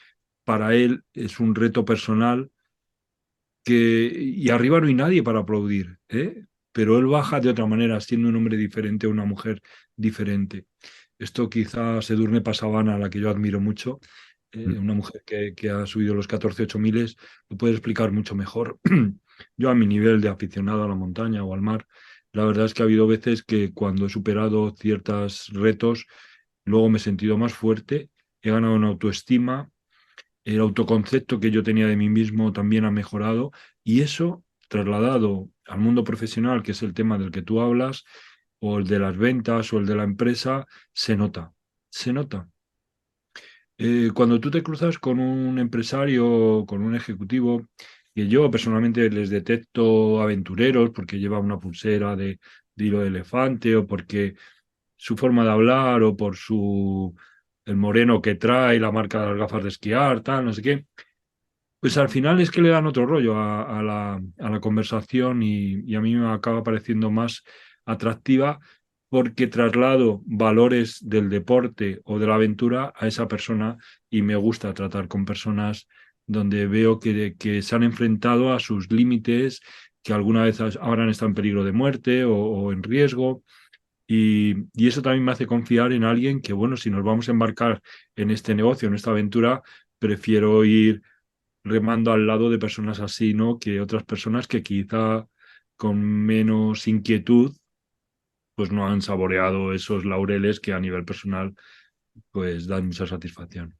para él es un reto personal y arriba no hay nadie para aplaudir, ¿eh? Pero él baja de otra manera, siendo un hombre diferente o una mujer diferente. Esto quizá Sedurne Pasavana, a la que yo admiro mucho, Mm, una mujer que ha subido los 14 miles, lo puede explicar mucho mejor. Yo a mi nivel de aficionado a la montaña o al mar, la verdad es que ha habido veces que cuando he superado ciertos retos, luego me he sentido más fuerte, he ganado una autoestima, el autoconcepto que yo tenía de mí mismo también ha mejorado y eso trasladado al mundo profesional, que es el tema del que tú hablas, o el de las ventas o el de la empresa, se nota, se nota. Cuando tú te cruzas con un empresario, con un ejecutivo, que yo personalmente les detecto aventureros porque lleva una pulsera de hilo de elefante o porque su forma de hablar o por el moreno que trae, la marca de las gafas de esquiar, tal, no sé qué. Pues al final es que le dan otro rollo a la conversación y a mí me acaba pareciendo más atractiva porque traslado valores del deporte o de la aventura a esa persona y me gusta tratar con personas donde veo que se han enfrentado a sus límites, que alguna vez habrán estado en peligro de muerte o en riesgo. Y eso también me hace confiar en alguien que, bueno, si nos vamos a embarcar en este negocio, en esta aventura, prefiero ir remando al lado de personas así, ¿no? Que otras personas que quizá con menos inquietud, pues no han saboreado esos laureles que a nivel personal, pues dan mucha satisfacción.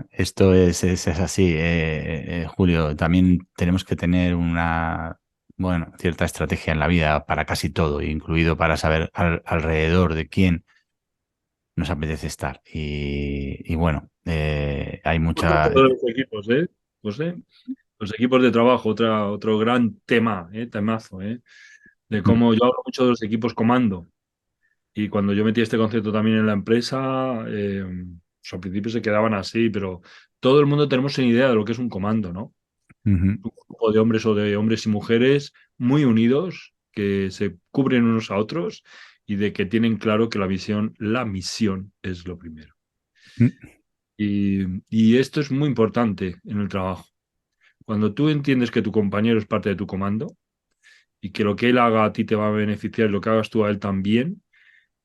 Esto es así, Julio. También tenemos que tener bueno, cierta estrategia en la vida para casi todo, incluido para saber alrededor de quién nos apetece estar. Y bueno, hay Por ejemplo, mucha. de los equipos, ¿eh? José, los equipos de trabajo, otro gran tema, temazo, de cómo yo hablo mucho de los equipos comando. Y cuando yo metí este concepto también en la empresa, pues al principio se quedaban así, pero todo el mundo tenemos una idea de lo que es un comando, ¿no? Ujú. Un grupo de hombres o de hombres y mujeres muy unidos, que se cubren unos a otros y de que tienen claro que la misión es lo primero. Y esto es muy importante en el trabajo. Cuando tú entiendes que tu compañero es parte de tu comando y que lo que él haga a ti te va a beneficiar y lo que hagas tú a él también,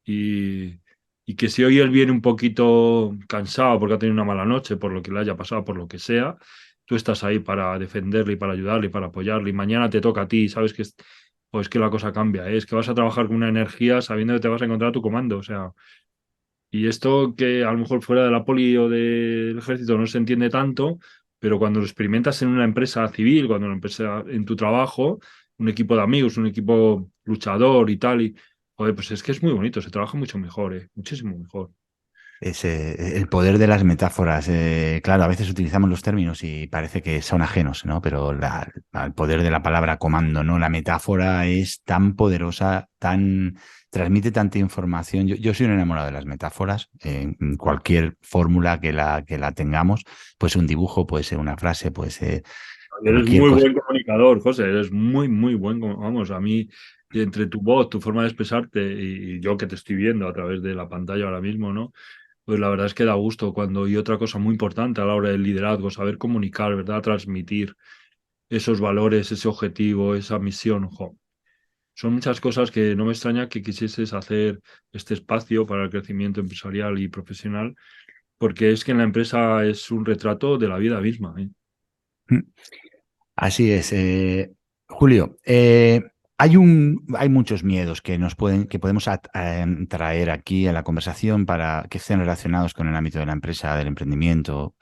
y, y que si hoy él viene un poquito cansado porque ha tenido una mala noche, por lo que le haya pasado, por lo que sea, tú estás ahí para defenderle y para ayudarle y para apoyarle, y mañana te toca a ti, sabes que pues que la cosa cambia, ¿eh? Es que vas a trabajar con una energía sabiendo que te vas a encontrar a tu comando, o sea, y esto que a lo mejor fuera de la poli o del ejército no se entiende tanto, pero cuando lo experimentas en una empresa civil, cuando lo empresa en tu trabajo, un equipo de amigos, un equipo luchador y tal, y joder, pues es que es muy bonito, se trabaja mucho mejor, muchísimo mejor. Es el poder de las metáforas. Claro, a veces utilizamos los términos y parece que son ajenos, ¿no? Pero el poder de la palabra comando, ¿no? La metáfora es tan poderosa, transmite tanta información. Yo soy un enamorado de las metáforas. En cualquier fórmula que la tengamos, puede ser un dibujo, puede ser una frase, puede ser Eres cualquier muy cosa. buen comunicador, José, eres muy, muy buen, vamos, a mí, entre tu voz, tu forma de expresarte y yo que te estoy viendo a través de la pantalla ahora mismo, ¿no? Pues la verdad es que da gusto y otra cosa muy importante a la hora del liderazgo, saber comunicar, ¿verdad? Transmitir esos valores, ese objetivo, esa misión, jo. Son muchas cosas que no me extraña que quisieses hacer este espacio para el crecimiento empresarial y profesional, porque es que en la empresa es un retrato de la vida misma, ¿eh? Así es. Julio, hay muchos miedos que podemos traer aquí a la conversación para que estén relacionados con el ámbito de la empresa, del emprendimiento,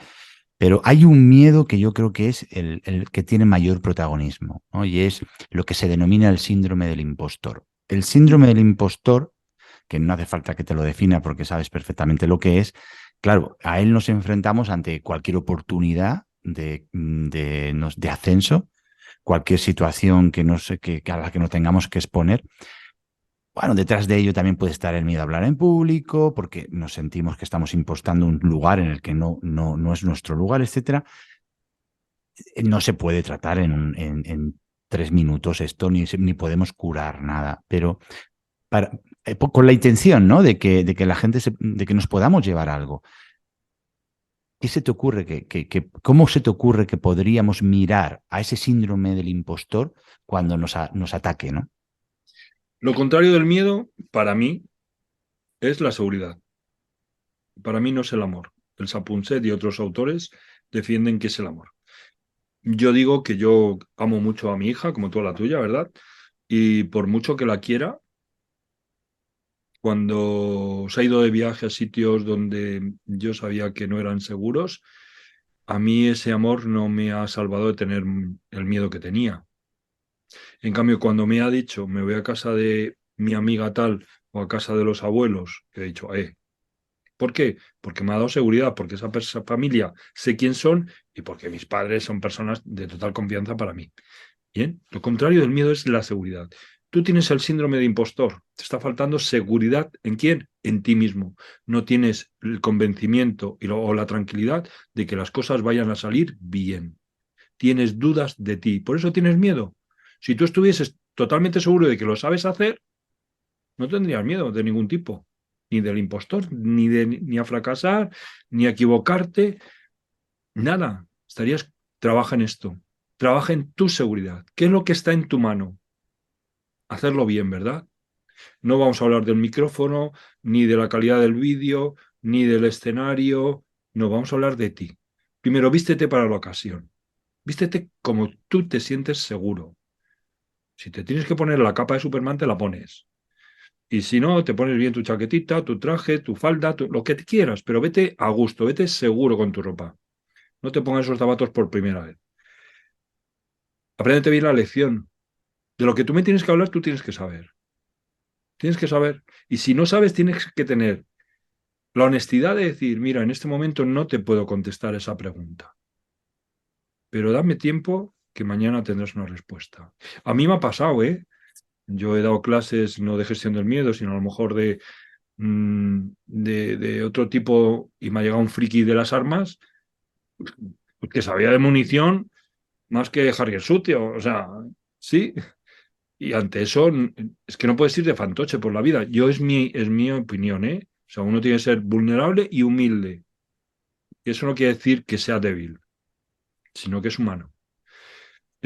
pero hay un miedo que yo creo que es el que tiene mayor protagonismo, ¿no? Y es lo que se denomina el síndrome del impostor. El síndrome del impostor, que no hace falta que te lo defina porque sabes perfectamente lo que es, claro, a él nos enfrentamos ante cualquier oportunidad de ascenso, cualquier situación que, no sé, a la que nos tengamos que exponer. Bueno, detrás de ello también puede estar el miedo a hablar en público, porque nos sentimos que estamos impostando un lugar en el que no es nuestro lugar, etcétera. No se puede tratar en 3 minutos esto, ni podemos curar nada, pero con la intención, ¿no? De que la gente, de que nos podamos llevar algo. ¿Qué se te ocurre cómo se te ocurre que podríamos mirar a ese síndrome del impostor cuando nos ataque, ¿no? Lo contrario del miedo, para mí, es la seguridad. Para mí no es el amor. El Sapunset y otros autores defienden que es el amor. Yo digo que yo amo mucho a mi hija, como tú a la tuya, ¿verdad? Y por mucho que la quiera, cuando se ha ido de viaje a sitios donde yo sabía que no eran seguros, a mí ese amor no me ha salvado de tener el miedo que tenía. En cambio, cuando me ha dicho, me voy a casa de mi amiga tal o a casa de los abuelos, he dicho, ¿por qué? Porque me ha dado seguridad, porque esa familia sé quién son y porque mis padres son personas de total confianza para mí. Bien, lo contrario del miedo es la seguridad. Tú tienes el síndrome de impostor. Te está faltando seguridad. ¿En quién? En ti mismo. No tienes el convencimiento o la tranquilidad de que las cosas vayan a salir bien. Tienes dudas de ti. Por eso tienes miedo. Si tú estuvieses totalmente seguro de que lo sabes hacer, no tendrías miedo de ningún tipo. Ni del impostor, ni a fracasar, ni a equivocarte. Nada. Trabaja en esto. Trabaja en tu seguridad. ¿Qué es lo que está en tu mano? Hacerlo bien, ¿verdad? No vamos a hablar del micrófono, ni de la calidad del vídeo, ni del escenario. No, vamos a hablar de ti. Primero, vístete para la ocasión. Vístete como tú te sientes seguro. Si te tienes que poner la capa de Superman, te la pones. Y si no, te pones bien tu chaquetita, tu traje, tu falda, lo que te quieras, pero vete a gusto, vete seguro con tu ropa. No te pongas esos zapatos por primera vez. Apréndete bien la lección. De lo que tú me tienes que hablar, tú tienes que saber. Tienes que saber. Y si no sabes, tienes que tener la honestidad de decir, mira, en este momento no te puedo contestar esa pregunta, pero dame tiempo que mañana tendrás una respuesta. A mí me ha pasado, ¿eh? Yo he dado clases no de gestión del miedo, sino a lo mejor de otro tipo y me ha llegado un friki de las armas que sabía de munición más que Harry Sutio. O sea, sí. Y ante eso es que no puedes ir de fantoche por la vida. Es mi opinión, ¿eh? O sea, uno tiene que ser vulnerable y humilde. Y eso no quiere decir que sea débil, sino que es humano.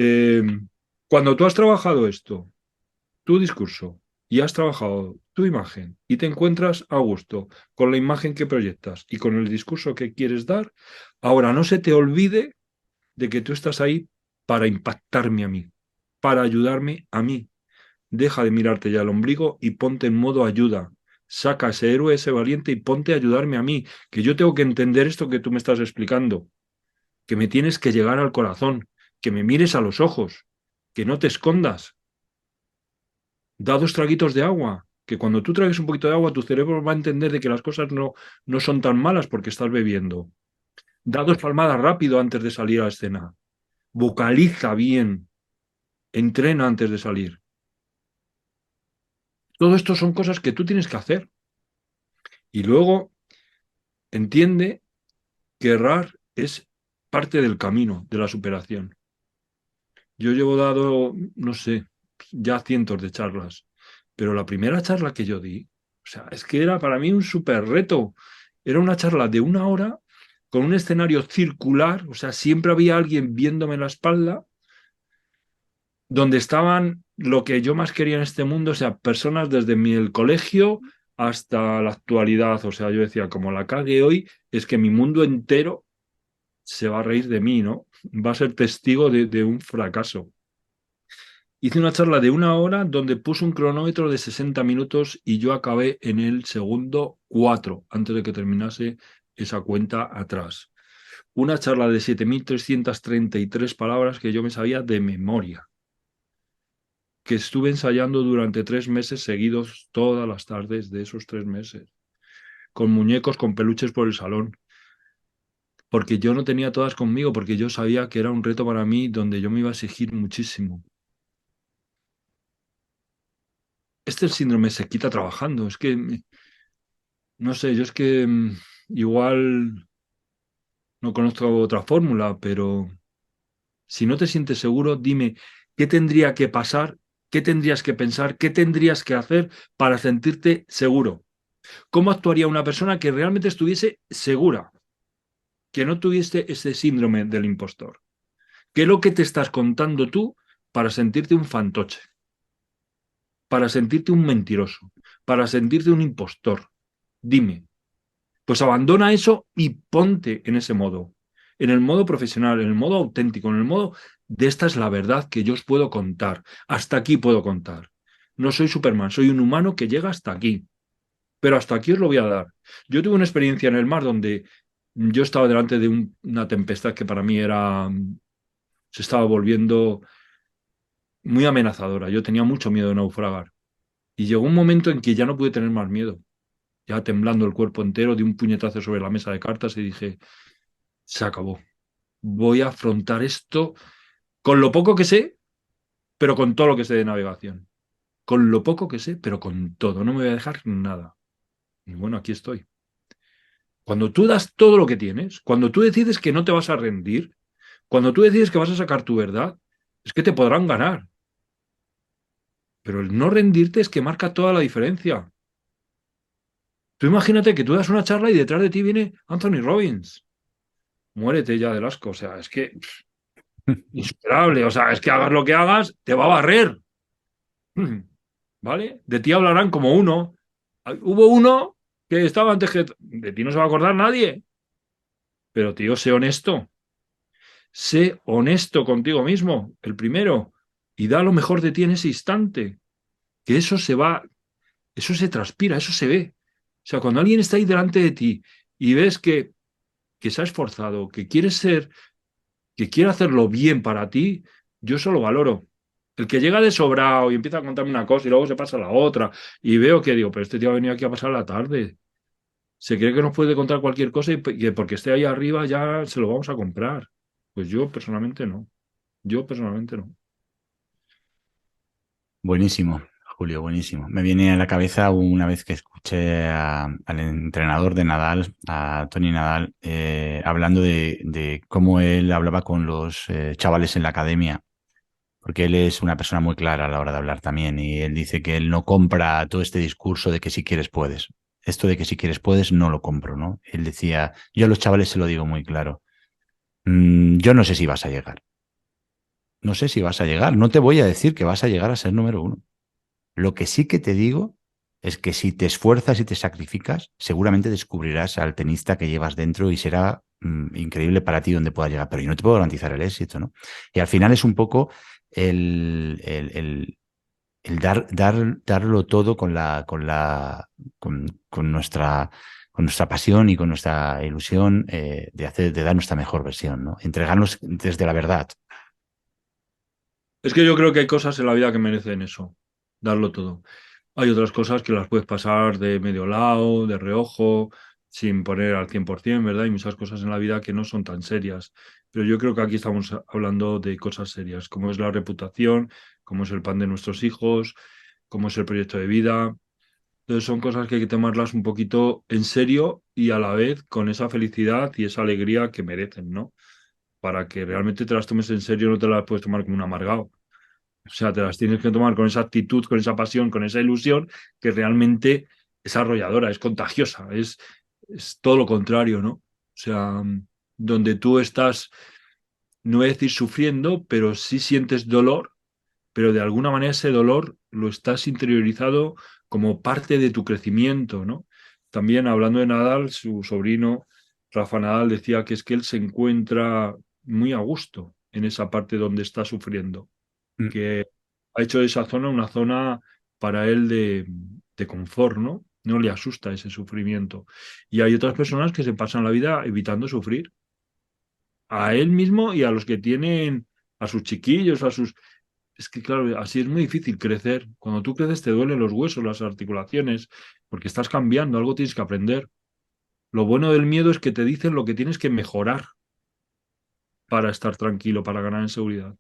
Eh, Cuando tú has trabajado esto, tu discurso, y has trabajado tu imagen, y te encuentras a gusto con la imagen que proyectas y con el discurso que quieres dar, ahora no se te olvide de que tú estás ahí para impactarme a mí, para ayudarme a mí. Deja de mirarte ya el ombligo y ponte en modo ayuda. Saca ese héroe, ese valiente y ponte a ayudarme a mí, que yo tengo que entender esto que tú me estás explicando, que me tienes que llegar al corazón, que me mires a los ojos, que no te escondas. Da dos traguitos de agua, que cuando tú tragues un poquito de agua, tu cerebro va a entender de que las cosas no son tan malas porque estás bebiendo. Da dos palmadas rápido antes de salir a la escena. Vocaliza bien, entrena antes de salir. Todo esto son cosas que tú tienes que hacer. Y luego entiende que errar es parte del camino de la superación. Yo llevo dado, no sé, ya cientos de charlas, pero la primera charla que yo di, o sea, es que era para mí un súper reto. Era una charla de 1 hora con un escenario circular, o sea, siempre había alguien viéndome la espalda, donde estaban lo que yo más quería en este mundo, o sea, personas desde el colegio hasta la actualidad. O sea, yo decía, como la cague hoy, es que mi mundo entero se va a reír de mí, ¿no? Va a ser testigo de un fracaso. Hice una charla de 1 hora donde puse un cronómetro de 60 minutos y yo acabé en el segundo 4 antes de que terminase esa cuenta atrás. Una charla de 7.333 palabras que yo me sabía de memoria, que estuve ensayando durante 3 meses seguidos todas las tardes de esos 3 meses, con muñecos, con peluches por el salón, porque yo no tenía todas conmigo, porque yo sabía que era un reto para mí donde yo me iba a exigir muchísimo. Este síndrome se quita trabajando, es que, no sé, yo es que igual no conozco otra fórmula, pero si no te sientes seguro, dime qué tendría que pasar, qué tendrías que pensar, qué tendrías que hacer para sentirte seguro. ¿Cómo actuaría una persona que realmente estuviese segura, que no tuviese ese síndrome del impostor? ¿Qué es lo que te estás contando tú para sentirte un fantoche, para sentirte un mentiroso, para sentirte un impostor? Dime. Pues abandona eso y ponte en ese modo, en el modo profesional, en el modo auténtico, en el modo de esta es la verdad que yo os puedo contar. Hasta aquí puedo contar. No soy Superman, soy un humano que llega hasta aquí, pero hasta aquí os lo voy a dar. Yo tuve una experiencia en el mar donde yo estaba delante de una tempestad que para mí se estaba volviendo muy amenazadora. Yo tenía mucho miedo de naufragar. Y llegó un momento en que ya no pude tener más miedo. Ya temblando el cuerpo entero, di un puñetazo sobre la mesa de cartas y dije, se acabó. Voy a afrontar esto con lo poco que sé, pero con todo lo que sé de navegación. Con lo poco que sé, pero con todo. No me voy a dejar nada. Y bueno, aquí estoy. Cuando tú das todo lo que tienes, cuando tú decides que no te vas a rendir, cuando tú decides que vas a sacar tu verdad, es que te podrán ganar. Pero el no rendirte es que marca toda la diferencia. Tú imagínate que tú das una charla y detrás de ti viene Anthony Robbins. Muérete ya del asco. O sea, es que insuperable. O sea, es que hagas lo que hagas, te va a barrer. ¿Vale? De ti hablarán como uno. Hubo uno que estaba antes que... De ti no se va a acordar nadie. Pero, tío, sé honesto. Sé honesto contigo mismo, el primero. Y da lo mejor de ti en ese instante. Que eso se va, eso se transpira, eso se ve. O sea, cuando alguien está ahí delante de ti y ves que se ha esforzado, que quiere ser, que quiere hacerlo bien para ti, yo eso lo valoro. El que llega de sobrado y empieza a contarme una cosa y luego se pasa a la otra y veo que digo, pero este tío ha venido aquí a pasar la tarde. Se cree que nos puede contar cualquier cosa y que porque esté ahí arriba ya se lo vamos a comprar. Pues yo personalmente no. Yo personalmente no. Buenísimo, Julio, buenísimo. Me viene a la cabeza una vez que escuché al entrenador de Nadal, a Tony Nadal, hablando de cómo él hablaba con los chavales en la academia, porque él es una persona muy clara a la hora de hablar también, y él dice que él no compra todo este discurso de que si quieres puedes. Esto de que si quieres puedes no lo compro, ¿no? Él decía, yo a los chavales se lo digo muy claro, yo no sé si vas a llegar. no sé si vas a llegar. No te voy a decir que vas a llegar a ser número uno. Lo que sí que te digo es que si te esfuerzas y te sacrificas, seguramente descubrirás al tenista que llevas dentro y será increíble para ti donde pueda llegar. Pero yo no te puedo garantizar el éxito, ¿no? Y al final es un poco el darlo todo con nuestra pasión y con nuestra ilusión de dar nuestra mejor versión, ¿no? Entregarnos desde la verdad. Es que yo creo que hay cosas en la vida que merecen eso, darlo todo. Hay otras cosas que las puedes pasar de medio lado, de reojo, sin poner al 100%, ¿verdad? Hay muchas cosas en la vida que no son tan serias. Pero yo creo que aquí estamos hablando de cosas serias, como es la reputación, como es el pan de nuestros hijos, como es el proyecto de vida. Entonces son cosas que hay que tomarlas un poquito en serio y a la vez con esa felicidad y esa alegría que merecen, ¿no? Para que realmente te las tomes en serio, no te las puedes tomar como un amargado. O sea, te las tienes que tomar con esa actitud, con esa pasión, con esa ilusión que realmente es arrolladora, es contagiosa, es todo lo contrario, ¿no? O sea, donde tú estás, no voy a decir sufriendo, pero sí sientes dolor, pero de alguna manera ese dolor lo estás interiorizado como parte de tu crecimiento, ¿no? También hablando de Nadal, su sobrino Rafa Nadal decía que es que él se encuentra muy a gusto en esa parte donde está sufriendo, Mm. que ha hecho de esa zona una zona para él de confort, ¿no? No le asusta ese sufrimiento. Y hay otras personas que se pasan la vida evitando sufrir, a él mismo y a los que tienen, a sus chiquillos, a sus... Es que claro, así es muy difícil crecer. Cuando tú creces te duelen los huesos, las articulaciones, porque estás cambiando, algo tienes que aprender. Lo bueno del miedo es que te dicen lo que tienes que mejorar para estar tranquilo, para ganar en seguridad.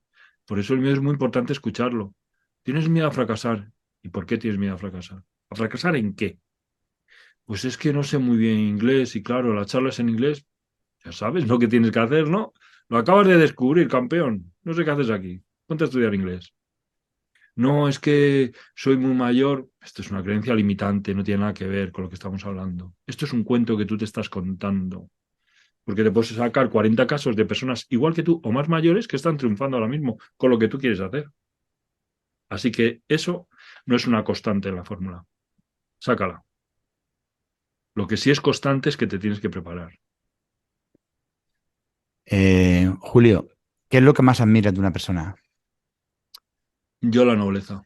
Por eso el miedo es muy importante escucharlo. ¿Tienes miedo a fracasar? ¿Y por qué tienes miedo a fracasar? ¿A fracasar en qué? Pues es que no sé muy bien inglés y claro, la charla es en inglés. Ya sabes lo que tienes que hacer, ¿no? Lo acabas de descubrir, campeón. No sé qué haces aquí. Ponte a estudiar inglés. No, es que soy muy mayor. Esto es una creencia limitante, no tiene nada que ver con lo que estamos hablando. Esto es un cuento que tú te estás contando. Porque te puedes sacar 40 casos de personas igual que tú o más mayores que están triunfando ahora mismo con lo que tú quieres hacer. Así que eso no es una constante en la fórmula. Sácala. Lo que sí es constante es que te tienes que preparar. Julio, ¿qué es lo que más admiras de una persona? Yo la nobleza.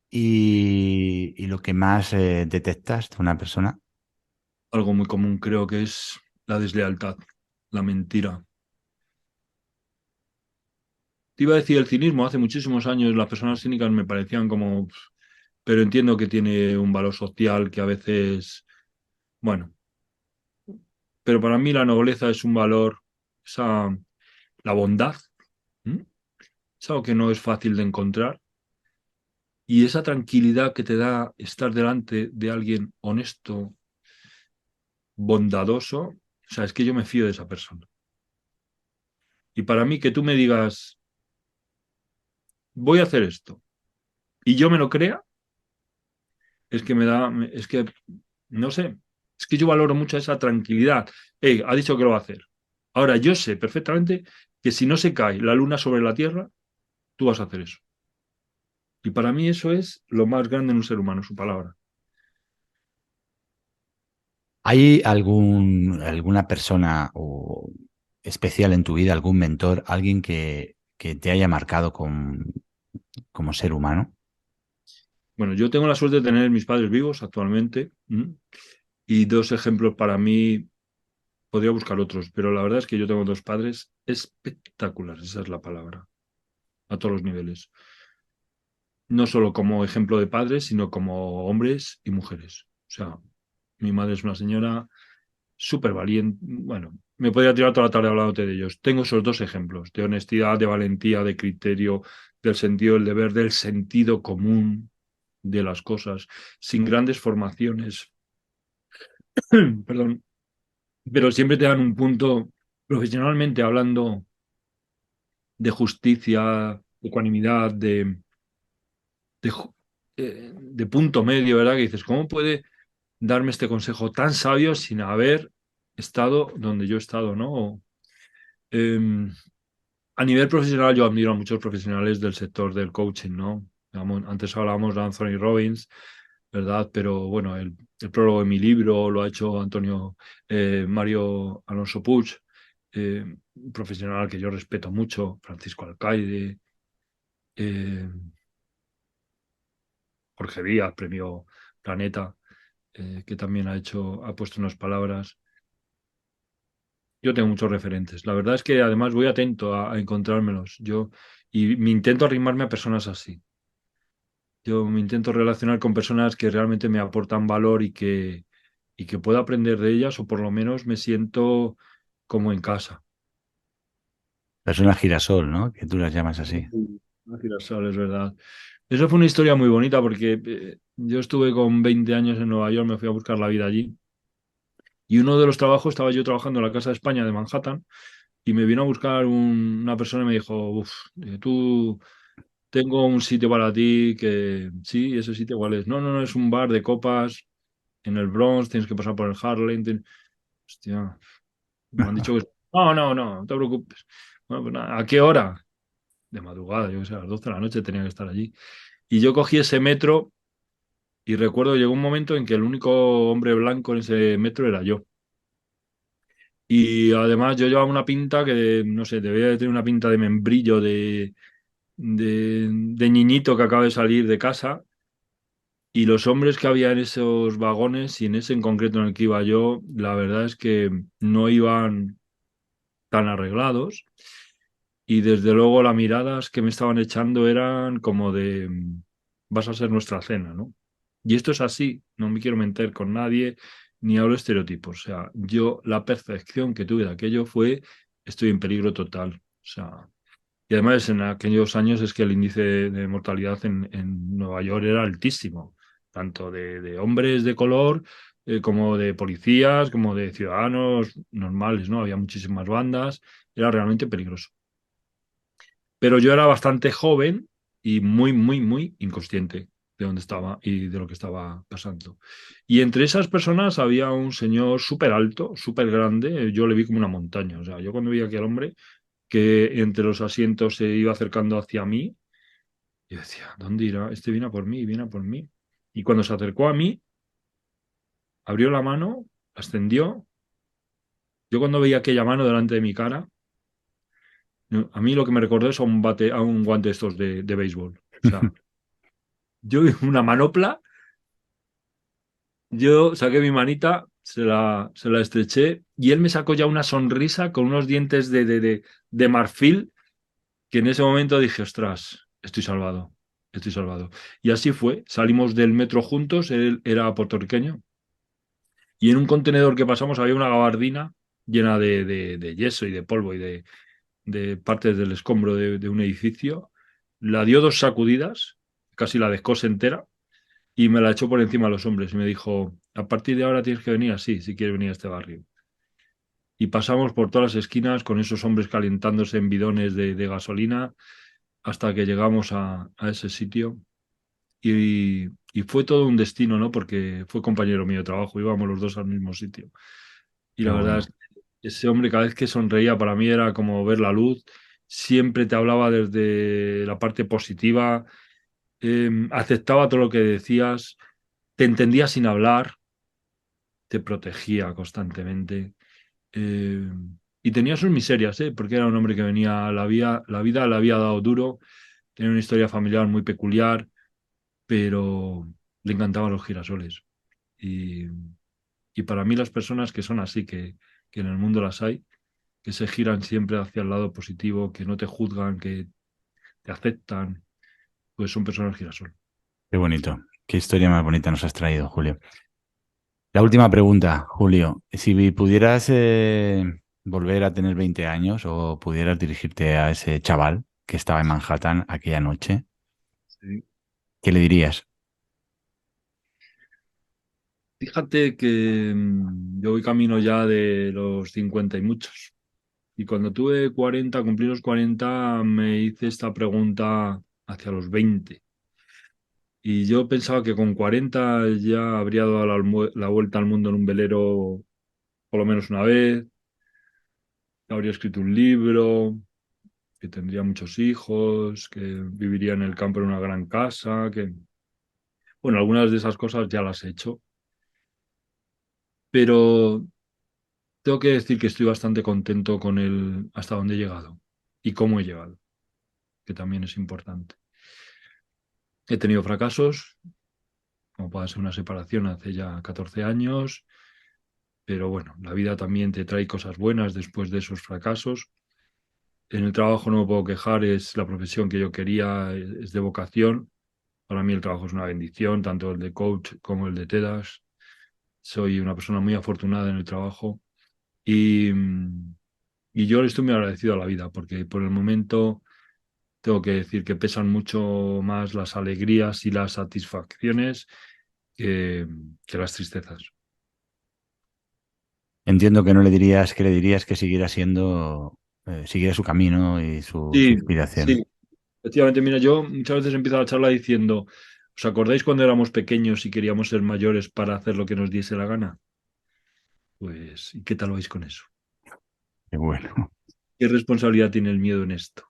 Y lo que más detestas de una persona. Algo muy común creo que es la deslealtad, la mentira. Te iba a decir el cinismo. Hace muchísimos años las personas cínicas me parecían como... Pero entiendo que tiene un valor social que a veces... Bueno, pero para mí la nobleza es un valor, esa, la bondad, ¿m? Es algo que no es fácil de encontrar. Y esa tranquilidad que te da estar delante de alguien honesto, bondadoso, o sea, es que yo me fío de esa persona. Y para mí que tú me digas, voy a hacer esto, y yo me lo crea, es que me da, es que, no sé, es que yo valoro mucho esa tranquilidad. Ha dicho que lo va a hacer. Ahora, yo sé perfectamente que si no se cae la luna sobre la Tierra, tú vas a hacer eso. Y para mí eso es lo más grande en un ser humano, su palabra. ¿Hay alguna persona especial en tu vida, algún mentor, alguien que te haya marcado como ser humano? Bueno, yo tengo la suerte de tener mis padres vivos actualmente. ¿M? Y dos ejemplos para mí, podría buscar otros, pero la verdad es que yo tengo dos padres espectaculares, esa es la palabra, a todos los niveles. No solo como ejemplo de padres, sino como hombres y mujeres. O sea, mi madre es una señora súper valiente. Bueno, me podría tirar toda la tarde hablándote de ellos. Tengo esos dos ejemplos, de honestidad, de valentía, de criterio, del sentido del deber, del sentido común de las cosas, sin grandes formaciones. Perdón, pero siempre te dan un punto, profesionalmente hablando, de justicia, de ecuanimidad, de punto medio, ¿verdad? Que dices, ¿cómo puede? darme este consejo tan sabio sin haber estado donde yo he estado, ¿no? Em, a nivel profesional, yo admiro a muchos profesionales del sector del coaching, ¿no? Antes hablábamos de Anthony Robbins, ¿verdad? Pero bueno, el prólogo de mi libro lo ha hecho Mario Alonso Puig, un profesional que yo respeto mucho, Francisco Alcaide, eh, Jorge Díaz, premio Planeta, que también ha puesto unas palabras. Yo tengo muchos referentes. La verdad es que además voy atento a encontrármelos. Y me intento arrimarme a personas así. Yo me intento relacionar con personas que realmente me aportan valor y que puedo aprender de ellas, o por lo menos me siento como en casa. Persona girasol, ¿no? Que tú las llamas así. Sí, no girasol, es verdad. Eso fue una historia muy bonita porque yo estuve con 20 años en Nueva York, me fui a buscar la vida allí. Y uno de los trabajos, estaba yo trabajando en la Casa de España de Manhattan, y me vino a buscar una persona y me dijo, uff, tú tengo un sitio para ti que sí, ese sitio cuál es. No, no, no, es un bar de copas en el Bronx, tienes que pasar por el Harlem. Hostia, me han dicho que... No, no, no, no te preocupes. Bueno, pues nada, ¿a qué hora? De madrugada, yo que sé, a las 12 de la noche tenía que estar allí. Y yo cogí ese metro y recuerdo llegó un momento en que el único hombre blanco en ese metro era yo. Y además yo llevaba una pinta que, no sé, debía de tener una pinta de membrillo, de niñito que acaba de salir de casa. Y los hombres que había en esos vagones y en ese en concreto en el que iba yo, la verdad es que no iban tan arreglados, y desde luego las miradas que me estaban echando eran como de vas a ser nuestra cena, ¿no? Y esto es así, no me quiero meter con nadie ni hablo estereotipos. O sea, yo la percepción que tuve de aquello fue estoy en peligro total. O sea, y además en aquellos años es que el índice de mortalidad en Nueva York era altísimo, tanto de hombres de color, como de policías, como de ciudadanos normales, ¿no? Había muchísimas bandas, era realmente peligroso. Pero yo era bastante joven y muy, muy, muy inconsciente de dónde estaba y de lo que estaba pasando. Y entre esas personas había un señor súper alto, súper grande, yo le vi como una montaña. O sea, yo cuando vi a aquel hombre que entre los asientos se iba acercando hacia mí, yo decía, ¿dónde irá? Este viene a por mí, viene a por mí. Y cuando se acercó a mí, abrió la mano, la extendió. Yo cuando veía aquella mano delante de mi cara, a mí lo que me recordó es a un guante de estos de béisbol. O sea, yo vi una manopla, yo saqué mi manita, se la estreché y él me sacó ya una sonrisa con unos dientes de marfil, que en ese momento dije, ostras, estoy salvado, estoy salvado. Y así fue, salimos del metro juntos, él era puertorriqueño, y en un contenedor que pasamos había una gabardina llena de yeso y de polvo y de partes del escombro de un edificio. La dio dos sacudidas, casi la descose entera, y me la echó por encima de los hombres y me dijo, a partir de ahora tienes que venir así, si quieres venir a este barrio. Y pasamos por todas las esquinas con esos hombres calentándose en bidones de gasolina hasta que llegamos a ese sitio. Y fue todo un destino, ¿no? Porque fue compañero mío de trabajo, íbamos los dos al mismo sitio. Y Qué la verdad es bueno. que ese hombre cada vez que sonreía para mí era como ver la luz, siempre te hablaba desde la parte positiva, aceptaba todo lo que decías, te entendía sin hablar, te protegía constantemente. eh, y tenía sus miserias, ¿eh? Porque era un hombre que venía, la vida le había dado duro, tenía una historia familiar muy peculiar, pero le encantaban los girasoles. Y, y para mí las personas que son así, que en el mundo las hay, que se giran siempre hacia el lado positivo, que no te juzgan, que te aceptan, pues son personas girasol. Qué bonito. Qué historia más bonita nos has traído, Julio. La última pregunta, Julio. Si pudieras volver a tener 20 años o pudieras dirigirte a ese chaval que estaba en Manhattan aquella noche, Sí. ¿qué le dirías? Fíjate que yo voy camino ya de los 50 y muchos. Y cuando tuve 40, cumplí los 40, me hice esta pregunta hacia los 20. Y yo pensaba que con 40 ya habría dado la vuelta al mundo en un velero por lo menos una vez, habría escrito un libro, que tendría muchos hijos, que viviría en el campo en una gran casa, que, bueno, algunas de esas cosas ya las he hecho, pero tengo que decir que estoy bastante contento con el hasta dónde he llegado y cómo he llegado, que también es importante. He tenido fracasos, como puede ser una separación hace ya 14 años, pero bueno, la vida también te trae cosas buenas después de esos fracasos. En el trabajo no me puedo quejar, es la profesión que yo quería, es de vocación. Para mí el trabajo es una bendición, tanto el de coach como el de TEDx. Soy una persona muy afortunada en el trabajo y, y yo le estoy muy agradecido a la vida porque por el momento tengo que decir que pesan mucho más las alegrías y las satisfacciones que, que las tristezas. Entiendo que no le dirías, que le dirías que siguiera siendo, siguiera su camino y su Sí, inspiración. sí, efectivamente. Mira, yo muchas veces empiezo la charla diciendo, ¿os acordáis cuando éramos pequeños y queríamos ser mayores para hacer lo que nos diese la gana? Pues, ¿y qué tal vais con eso? Qué bueno, ¿Qué responsabilidad tiene el miedo en esto?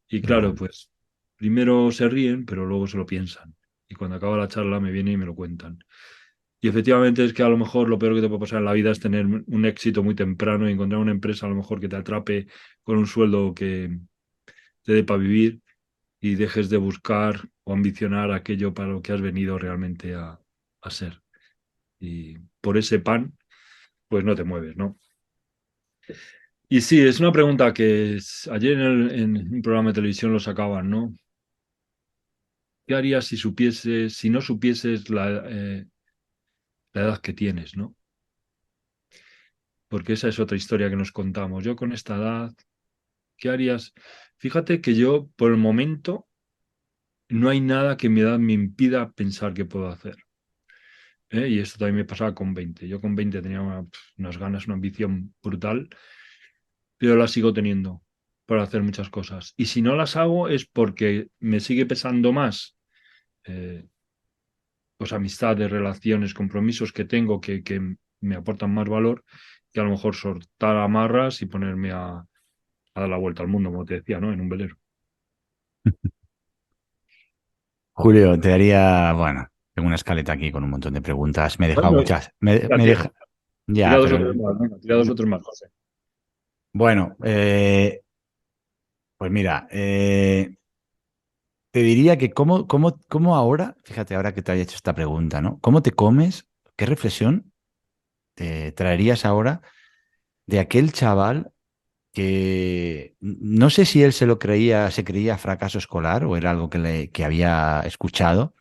Y qué claro, bueno. pues primero se ríen, pero luego se lo piensan. Y cuando acaba la charla me vienen y me lo cuentan. Y efectivamente es que a lo mejor lo peor que te puede pasar en la vida es tener un éxito muy temprano y encontrar una empresa a lo mejor que te atrape con un sueldo que te dé para vivir y dejes de buscar o ambicionar aquello para lo que has venido realmente a ser. Y por ese pan, pues no te mueves, ¿no? Y sí, es una pregunta que ayer en un programa de televisión lo sacaban, ¿no? ¿Qué harías si supieses, si no supieses la edad que tienes, ¿no? Porque esa es otra historia que nos contamos. Yo con esta edad, ¿qué harías? Fíjate que yo, por el momento, no hay nada que mi edad me impida pensar que puedo hacer. ¿Eh? Y esto también me pasaba con 20. Yo con 20 tenía unas ganas, una ambición brutal, pero la sigo teniendo para hacer muchas cosas. Y si no las hago es porque me sigue pesando más, eh, pues amistades, relaciones, compromisos que tengo que me aportan más valor que a lo mejor soltar amarras y ponerme a dar la vuelta al mundo, como te decía, ¿no? En un velero. Julio, te daría, bueno, tengo una escaleta aquí con un montón de preguntas. Me he dejado Bueno, muchas. ya Me tienes. deja, ya, Tira dos pero o tres más, venga, tira dos o tres más, José. bueno, pues mira, te diría que cómo ahora, fíjate ahora que te haya hecho esta pregunta, ¿no? ¿Cómo te comes? ¿Qué reflexión te traerías ahora de aquel chaval que no sé si él se lo creía, se creía fracaso escolar o era algo que había escuchado,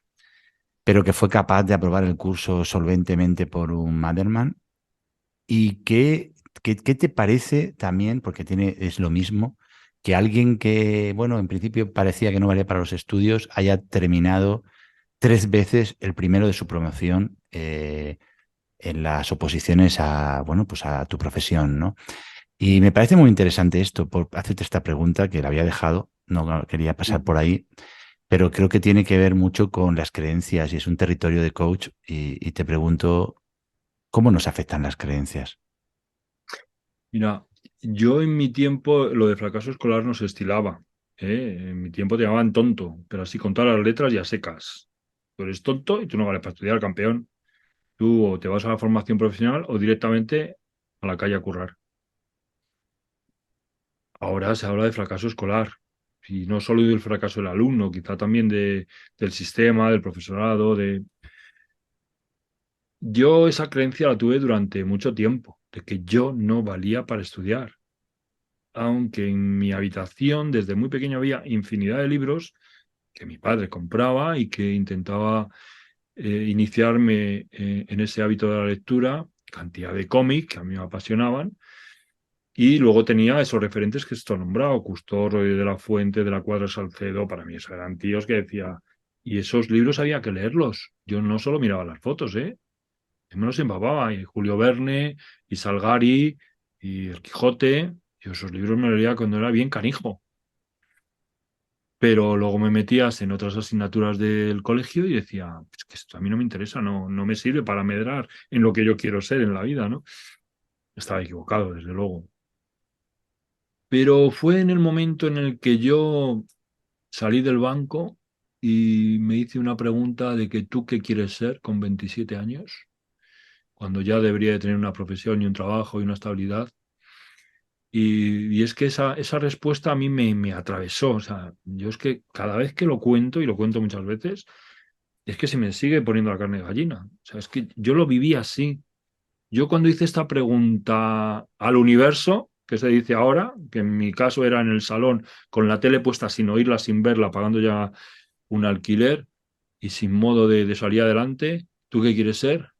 pero que fue capaz de aprobar el curso solventemente por un Masterman? ¿Y qué te parece también, porque es lo mismo, que alguien que, bueno, en principio parecía que no valía para los estudios, haya terminado 3 veces el primero de su promoción en las oposiciones a, bueno, pues a tu profesión, ¿no? Y me parece muy interesante esto, por hacerte esta pregunta que la había dejado, no quería pasar por ahí, pero creo que tiene que ver mucho con las creencias y es un territorio de coach y te pregunto, ¿cómo nos afectan las creencias? Mira, yo en mi tiempo lo de fracaso escolar no se estilaba. ¿Eh? En mi tiempo te llamaban tonto, pero así con todas las letras ya secas. Tú eres tonto y tú no vales para estudiar, campeón. Tú o te vas a la formación profesional o directamente a la calle a currar. Ahora se habla de fracaso escolar. Y no solo del fracaso del alumno, quizá también del sistema, del profesorado, de... Yo esa creencia la tuve durante mucho tiempo, de que yo no valía para estudiar. Aunque en mi habitación desde muy pequeño había infinidad de libros que mi padre compraba y que intentaba iniciarme en ese hábito de la lectura, cantidad de cómics que a mí me apasionaban, y luego tenía esos referentes que esto he nombrado, Custor, de la Fuente, de la Cuadra Salcedo, para mí esos eran tíos que decía, y esos libros había que leerlos, yo no solo miraba las fotos, yo me los empapaba, y Julio Verne, y Salgari, y El Quijote, yo esos libros me los leía cuando era bien canijo. pero luego me metías en otras asignaturas del colegio y decía, es que esto a mí no me interesa, no me sirve para medrar en lo que yo quiero ser en la vida, ¿no? Estaba equivocado, desde luego. Pero fue en el momento en el que yo salí del banco y me hice una pregunta de que tú qué quieres ser con 27 años, cuando ya debería de tener una profesión y un trabajo y una estabilidad. Y es que esa respuesta a mí me atravesó. O sea, yo es que cada vez que lo cuento, y lo cuento muchas veces, es que se me sigue poniendo la carne de gallina. O sea, es que yo lo viví así. Yo cuando hice esta pregunta al universo, que se dice ahora, que en mi caso era en el salón, con la tele puesta sin oírla, sin verla, pagando ya un alquiler y sin modo de salir adelante, ¿tú qué quieres ser?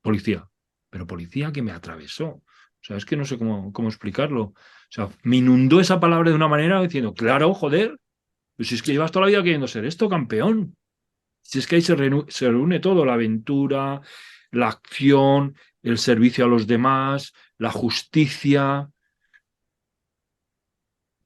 Policía. Pero policía que me atravesó. O sea, es que no sé cómo explicarlo. O sea, me inundó esa palabra de una manera diciendo, claro, joder, pues si es que llevas toda la vida queriendo ser esto, campeón. Si es que ahí se reúne todo, la aventura, la acción, el servicio a los demás, la justicia,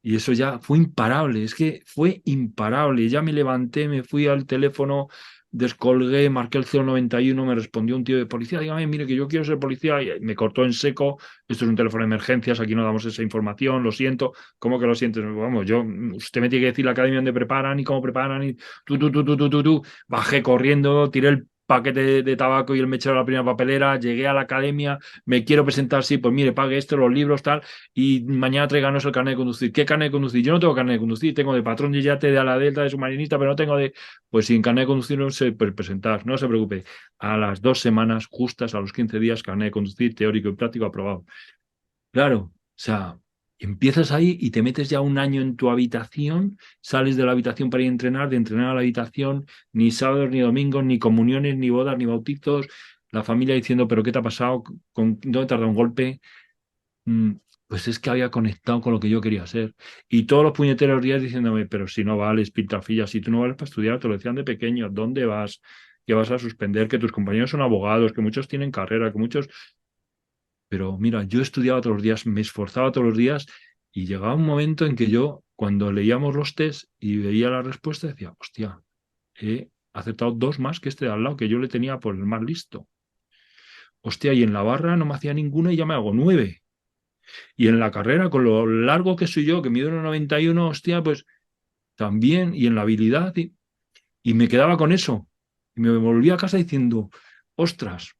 y eso ya fue imparable, es que fue imparable. Ya me levanté, me fui al teléfono, descolgué, marqué el 091, me respondió un tío de policía, dígame, mire que yo quiero ser policía, y me cortó en seco, esto es un teléfono de emergencias, aquí no damos esa información, lo siento. ¿Cómo que lo siento? Vamos, usted me tiene que decir la academia donde preparan y cómo preparan, y tú. Bajé corriendo, tiré el paquete de tabaco y el mechero a la primera papelera, llegué a la academia, me quiero presentar, sí, pues mire, pague esto, los libros, tal, y mañana tráiganos el carnet de conducir. ¿Qué carnet de conducir? Yo no tengo carnet de conducir, tengo de patrón de yate, de ala delta, de submarinista, pero no tengo de... Pues sin carnet de conducir no se puede presentar, no se preocupe. A las 2 semanas justas, a los 15 días, carnet de conducir teórico y práctico aprobado. Claro, o sea, empiezas ahí y te metes ya un año en tu habitación, sales de la habitación para ir a entrenar, de entrenar a la habitación, ni sábados, ni domingos, ni comuniones, ni bodas, ni bautizos, la familia diciendo, pero ¿qué te ha pasado? ¿Dónde te ha dado un golpe? Mm, Pues es que había conectado con lo que yo quería ser. Y todos los puñeteros días diciéndome, pero si no vales, piltrafilla, si tú no vales para estudiar, te lo decían de pequeño, ¿dónde vas? Que vas a suspender, que tus compañeros son abogados, que muchos tienen carrera, que muchos... Pero mira, yo estudiaba todos los días, me esforzaba todos los días y llegaba un momento en que yo, cuando leíamos los test y veía la respuesta, decía, hostia, he acertado dos más que este de al lado, que yo le tenía por el más listo. Hostia, y en la barra no me hacía ninguna y ya me hago 9. Y en la carrera, con lo largo que soy yo, que mido 1,91, hostia, pues también, y en la habilidad, y me quedaba con eso. Y me volví a casa diciendo, ostras,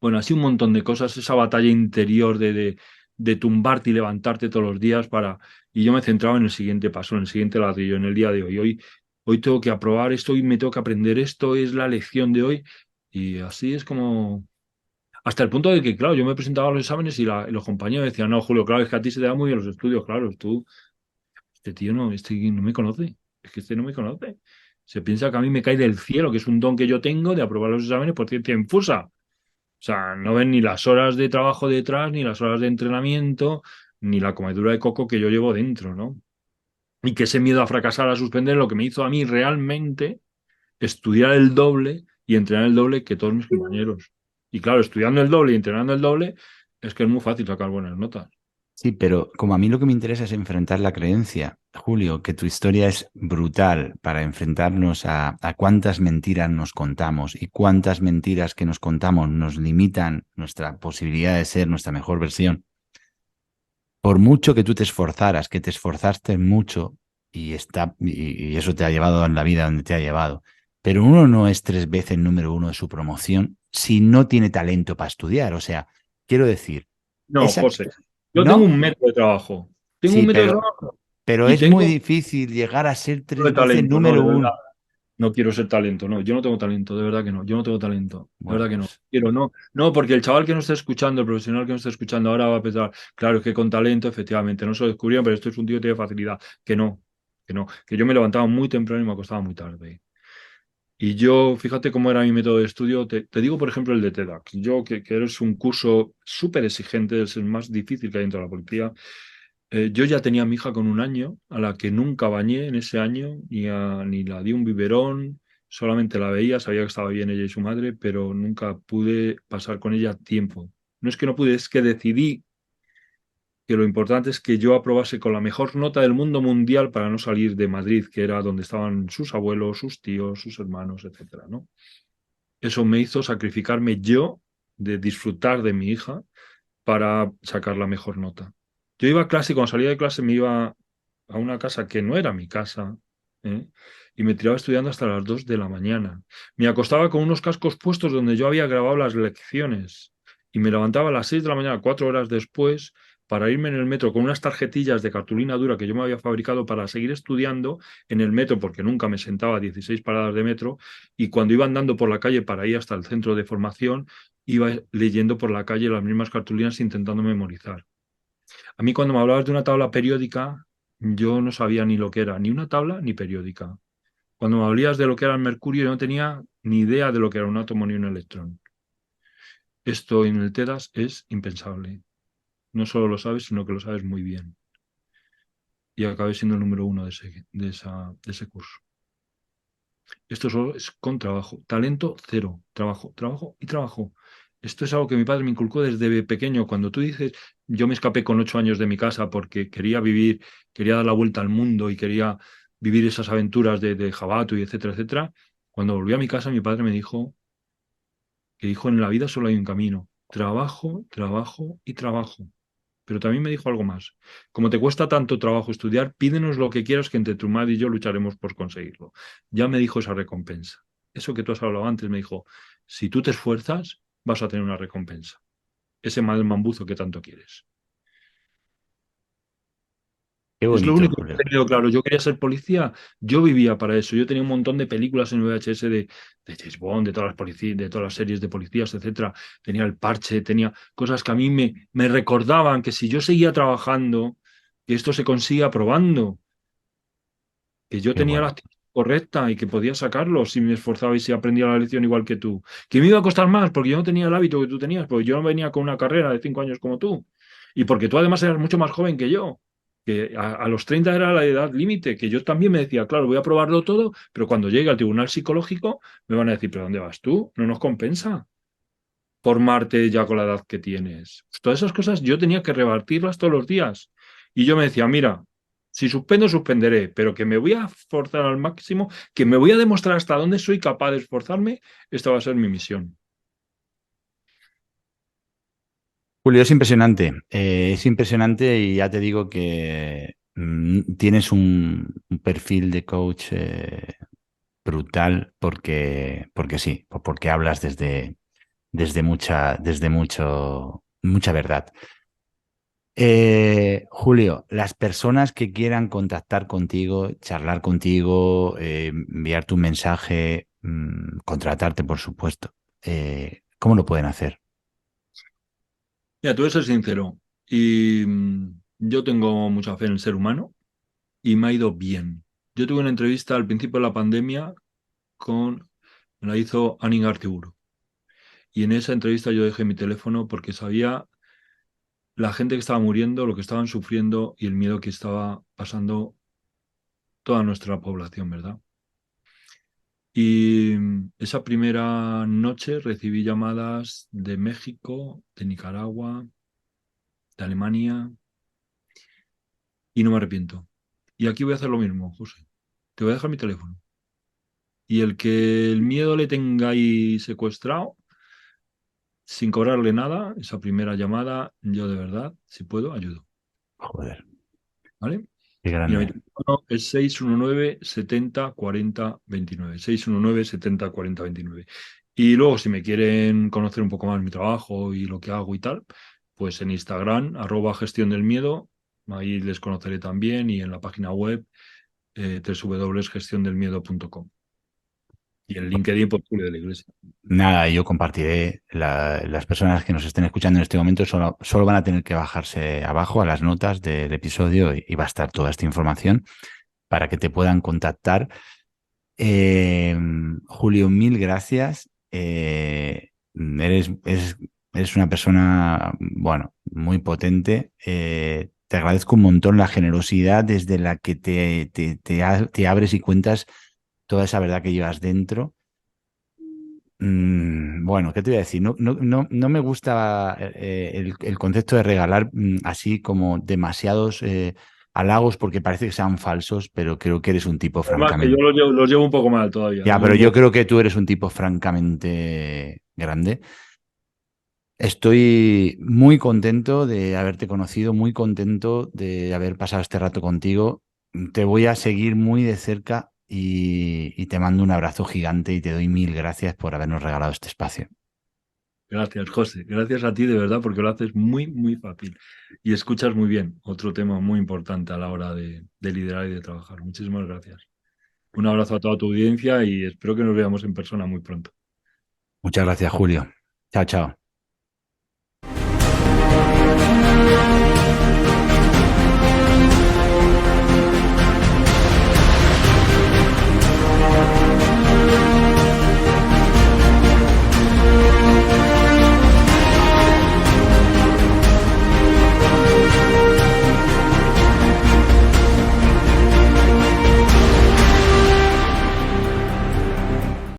bueno, así un montón de cosas, esa batalla interior de tumbarte y levantarte todos los días para... Y yo me centraba en el siguiente paso, en el siguiente ladrillo, en el día de hoy. Hoy tengo que aprobar esto, hoy me tengo que aprender esto, es la lección de hoy. Y así es como... Hasta el punto de que, claro, yo me presentaba a los exámenes y los compañeros decían, no, Julio, claro, es que a ti se te da muy bien los estudios, claro, tú, este tío no, este no me conoce, es que este no me conoce. Se piensa que a mí me cae del cielo, que es un don que yo tengo de aprobar los exámenes por ciencia infusa. O sea, no ven ni las horas de trabajo detrás, ni las horas de entrenamiento, ni la comedura de coco que yo llevo dentro, ¿no? Y que ese miedo a fracasar, a suspender, lo que me hizo a mí realmente estudiar el doble y entrenar el doble que todos mis compañeros. Y claro, estudiando el doble y entrenando el doble, es que es muy fácil sacar buenas notas. Sí, pero como a mí lo que me interesa es enfrentar la creencia, Julio, que tu historia es brutal para enfrentarnos a cuántas mentiras nos contamos y cuántas mentiras que nos contamos nos limitan nuestra posibilidad de ser nuestra mejor versión. Por mucho que tú te esforzaras, que te esforzaste mucho y eso te ha llevado en la vida donde te ha llevado, pero uno no es 3 veces número uno de su promoción si no tiene talento para estudiar. O sea, quiero decir, No, esa, José, yo tengo ¿no? un método de trabajo. Tengo un Sí, método de trabajo pero y es muy tengo difícil llegar a ser de 3 veces talento, no, número de verdad. uno. No quiero ser talento, no, yo no tengo talento, de verdad que no, yo no tengo talento, de Bueno, verdad que no. pues Quiero, no, no, porque el chaval que no está escuchando, el profesional que no está escuchando ahora va a pensar, claro, es que con talento, efectivamente, no se lo descubrieron, pero esto es un tío que tiene facilidad. Que yo me levantaba muy temprano y me acostaba muy tarde. Y yo, fíjate cómo era mi método de estudio, te digo, por ejemplo, el de TEDx. Yo, que es un curso súper exigente, es el más difícil que hay dentro de la policía. Yo ya tenía a mi hija con 1 año, a la que nunca bañé en ese año, ni la di un biberón, solamente la veía, sabía que estaba bien ella y su madre, pero nunca pude pasar con ella tiempo. No es que no pude, es que decidí que lo importante es que yo aprobase con la mejor nota del mundo mundial para no salir de Madrid, que era donde estaban sus abuelos, sus tíos, sus hermanos, etcétera, ¿no? Eso me hizo sacrificarme yo de disfrutar de mi hija para sacar la mejor nota. Yo iba a clase y cuando salía de clase me iba a una casa que no era mi casa, ¿eh? Y me tiraba estudiando hasta las 2 de la mañana. Me acostaba con unos cascos puestos donde yo había grabado las lecciones y me levantaba a las 6 de la mañana, 4 horas después, para irme en el metro con unas tarjetillas de cartulina dura que yo me había fabricado para seguir estudiando en el metro, porque nunca me sentaba a 16 paradas de metro, y cuando iba andando por la calle para ir hasta el centro de formación, iba leyendo por la calle las mismas cartulinas intentando memorizar. A mí cuando me hablabas de una tabla periódica, yo no sabía ni lo que era, ni una tabla ni periódica. Cuando me hablabas de lo que era el mercurio, yo no tenía ni idea de lo que era un átomo ni un electrón. Esto en el TEDAS es impensable. No solo lo sabes, sino que lo sabes muy bien. Y acabé siendo el número uno de ese curso. Esto solo es con trabajo. Talento cero. Trabajo, trabajo y trabajo. Esto es algo que mi padre me inculcó desde pequeño. Cuando tú dices, yo me escapé con 8 años de mi casa porque quería vivir, quería dar la vuelta al mundo y quería vivir esas aventuras de jabato y etcétera, etcétera. Cuando volví a mi casa, mi padre me dijo que dijo, en la vida solo hay un camino. Trabajo, trabajo y trabajo. Pero también me dijo algo más. Como te cuesta tanto trabajo estudiar, pídenos lo que quieras que entre tu madre y yo lucharemos por conseguirlo. Ya me dijo esa recompensa. Eso que tú has hablado antes me dijo, si tú te esfuerzas, vas a tener una recompensa. Ese mal mambuzo que tanto quieres. Qué Es lo bonito, único que he Julio. tenido claro. Yo quería ser policía, yo vivía para eso. Yo tenía un montón de películas en VHS de James Bond, de todas las policías, de todas las series de policías, etcétera. Tenía el parche, tenía cosas que a mí me recordaban que si yo seguía trabajando, que esto se consigue aprobando, que yo Qué tenía la bueno. actitud correcta y que podía sacarlo si me esforzaba y si aprendía la lección igual que tú. Que me iba a costar más porque yo no tenía el hábito que tú tenías, porque yo no venía con una carrera de 5 años como tú. Y porque tú además eras mucho más joven que yo. Que a los 30 era la edad límite, que yo también me decía, claro, voy a probarlo todo, pero cuando llegue al tribunal psicológico me van a decir, ¿pero dónde vas tú? No nos compensa formarte ya con la edad que tienes. Pues todas esas cosas yo tenía que rebatirlas todos los días. Y yo me decía, mira, si suspendo, suspenderé, pero que me voy a esforzar al máximo, que me voy a demostrar hasta dónde soy capaz de esforzarme, esta va a ser mi misión. Julio, es impresionante y ya te digo que tienes un perfil de coach brutal porque sí, porque hablas desde mucha verdad. Julio, las personas que quieran contactar contigo, charlar contigo, enviarte un mensaje, contratarte, por supuesto, ¿cómo lo pueden hacer? Mira, tú voy a ser sincero, y yo tengo mucha fe en el ser humano y me ha ido bien. Yo tuve una entrevista al principio de la pandemia me la hizo Aning Artiburu. Y en esa entrevista yo dejé mi teléfono porque sabía la gente que estaba muriendo, lo que estaban sufriendo y el miedo que estaba pasando toda nuestra población, ¿verdad? Y esa primera noche recibí llamadas de México, de Nicaragua, de Alemania y no me arrepiento. Y aquí voy a hacer lo mismo, José. Te voy a dejar mi teléfono. Y el que el miedo le tenga ahí secuestrado, sin cobrarle nada, esa primera llamada, yo de verdad, si puedo, ayudo. Joder, ¿Vale? qué Mira, mi grande. teléfono es 619 70 40 29. 619 70 40 29. Y luego, si me quieren conocer un poco más mi trabajo y lo que hago y tal, pues en Instagram, @gestión del miedo, ahí les conoceré también, y en la página web, www.gestiondelmiedo.com. Y en LinkedIn, por Julio de la Iglesia. Nada, yo compartiré. Las personas que nos estén escuchando en este momento solo van a tener que bajarse abajo a las notas del episodio y va a estar toda esta información para que te puedan contactar. Eh, Julio, mil gracias. Eres una persona, bueno, muy potente. Te agradezco un montón la generosidad desde la que te abres y cuentas toda esa verdad que llevas dentro. Bueno, ¿qué te voy a decir? No me gusta el concepto de regalar así como demasiados halagos porque parece que sean falsos, pero creo que eres un tipo Además, que yo francamente. los llevo un poco mal todavía. Ya, No pero me yo puedo... creo que tú eres un tipo francamente grande. Estoy muy contento de haberte conocido, muy contento de haber pasado este rato contigo. Te voy a seguir muy de cerca y te mando un abrazo gigante y te doy mil gracias por habernos regalado este espacio. Gracias, José. Gracias a ti de verdad porque lo haces muy, muy fácil. Y escuchas muy bien. Otro tema muy importante a la hora de liderar y de trabajar. Muchísimas gracias. Un abrazo a toda tu audiencia y espero que nos veamos en persona muy pronto. Muchas gracias, Julio. Chao, chao.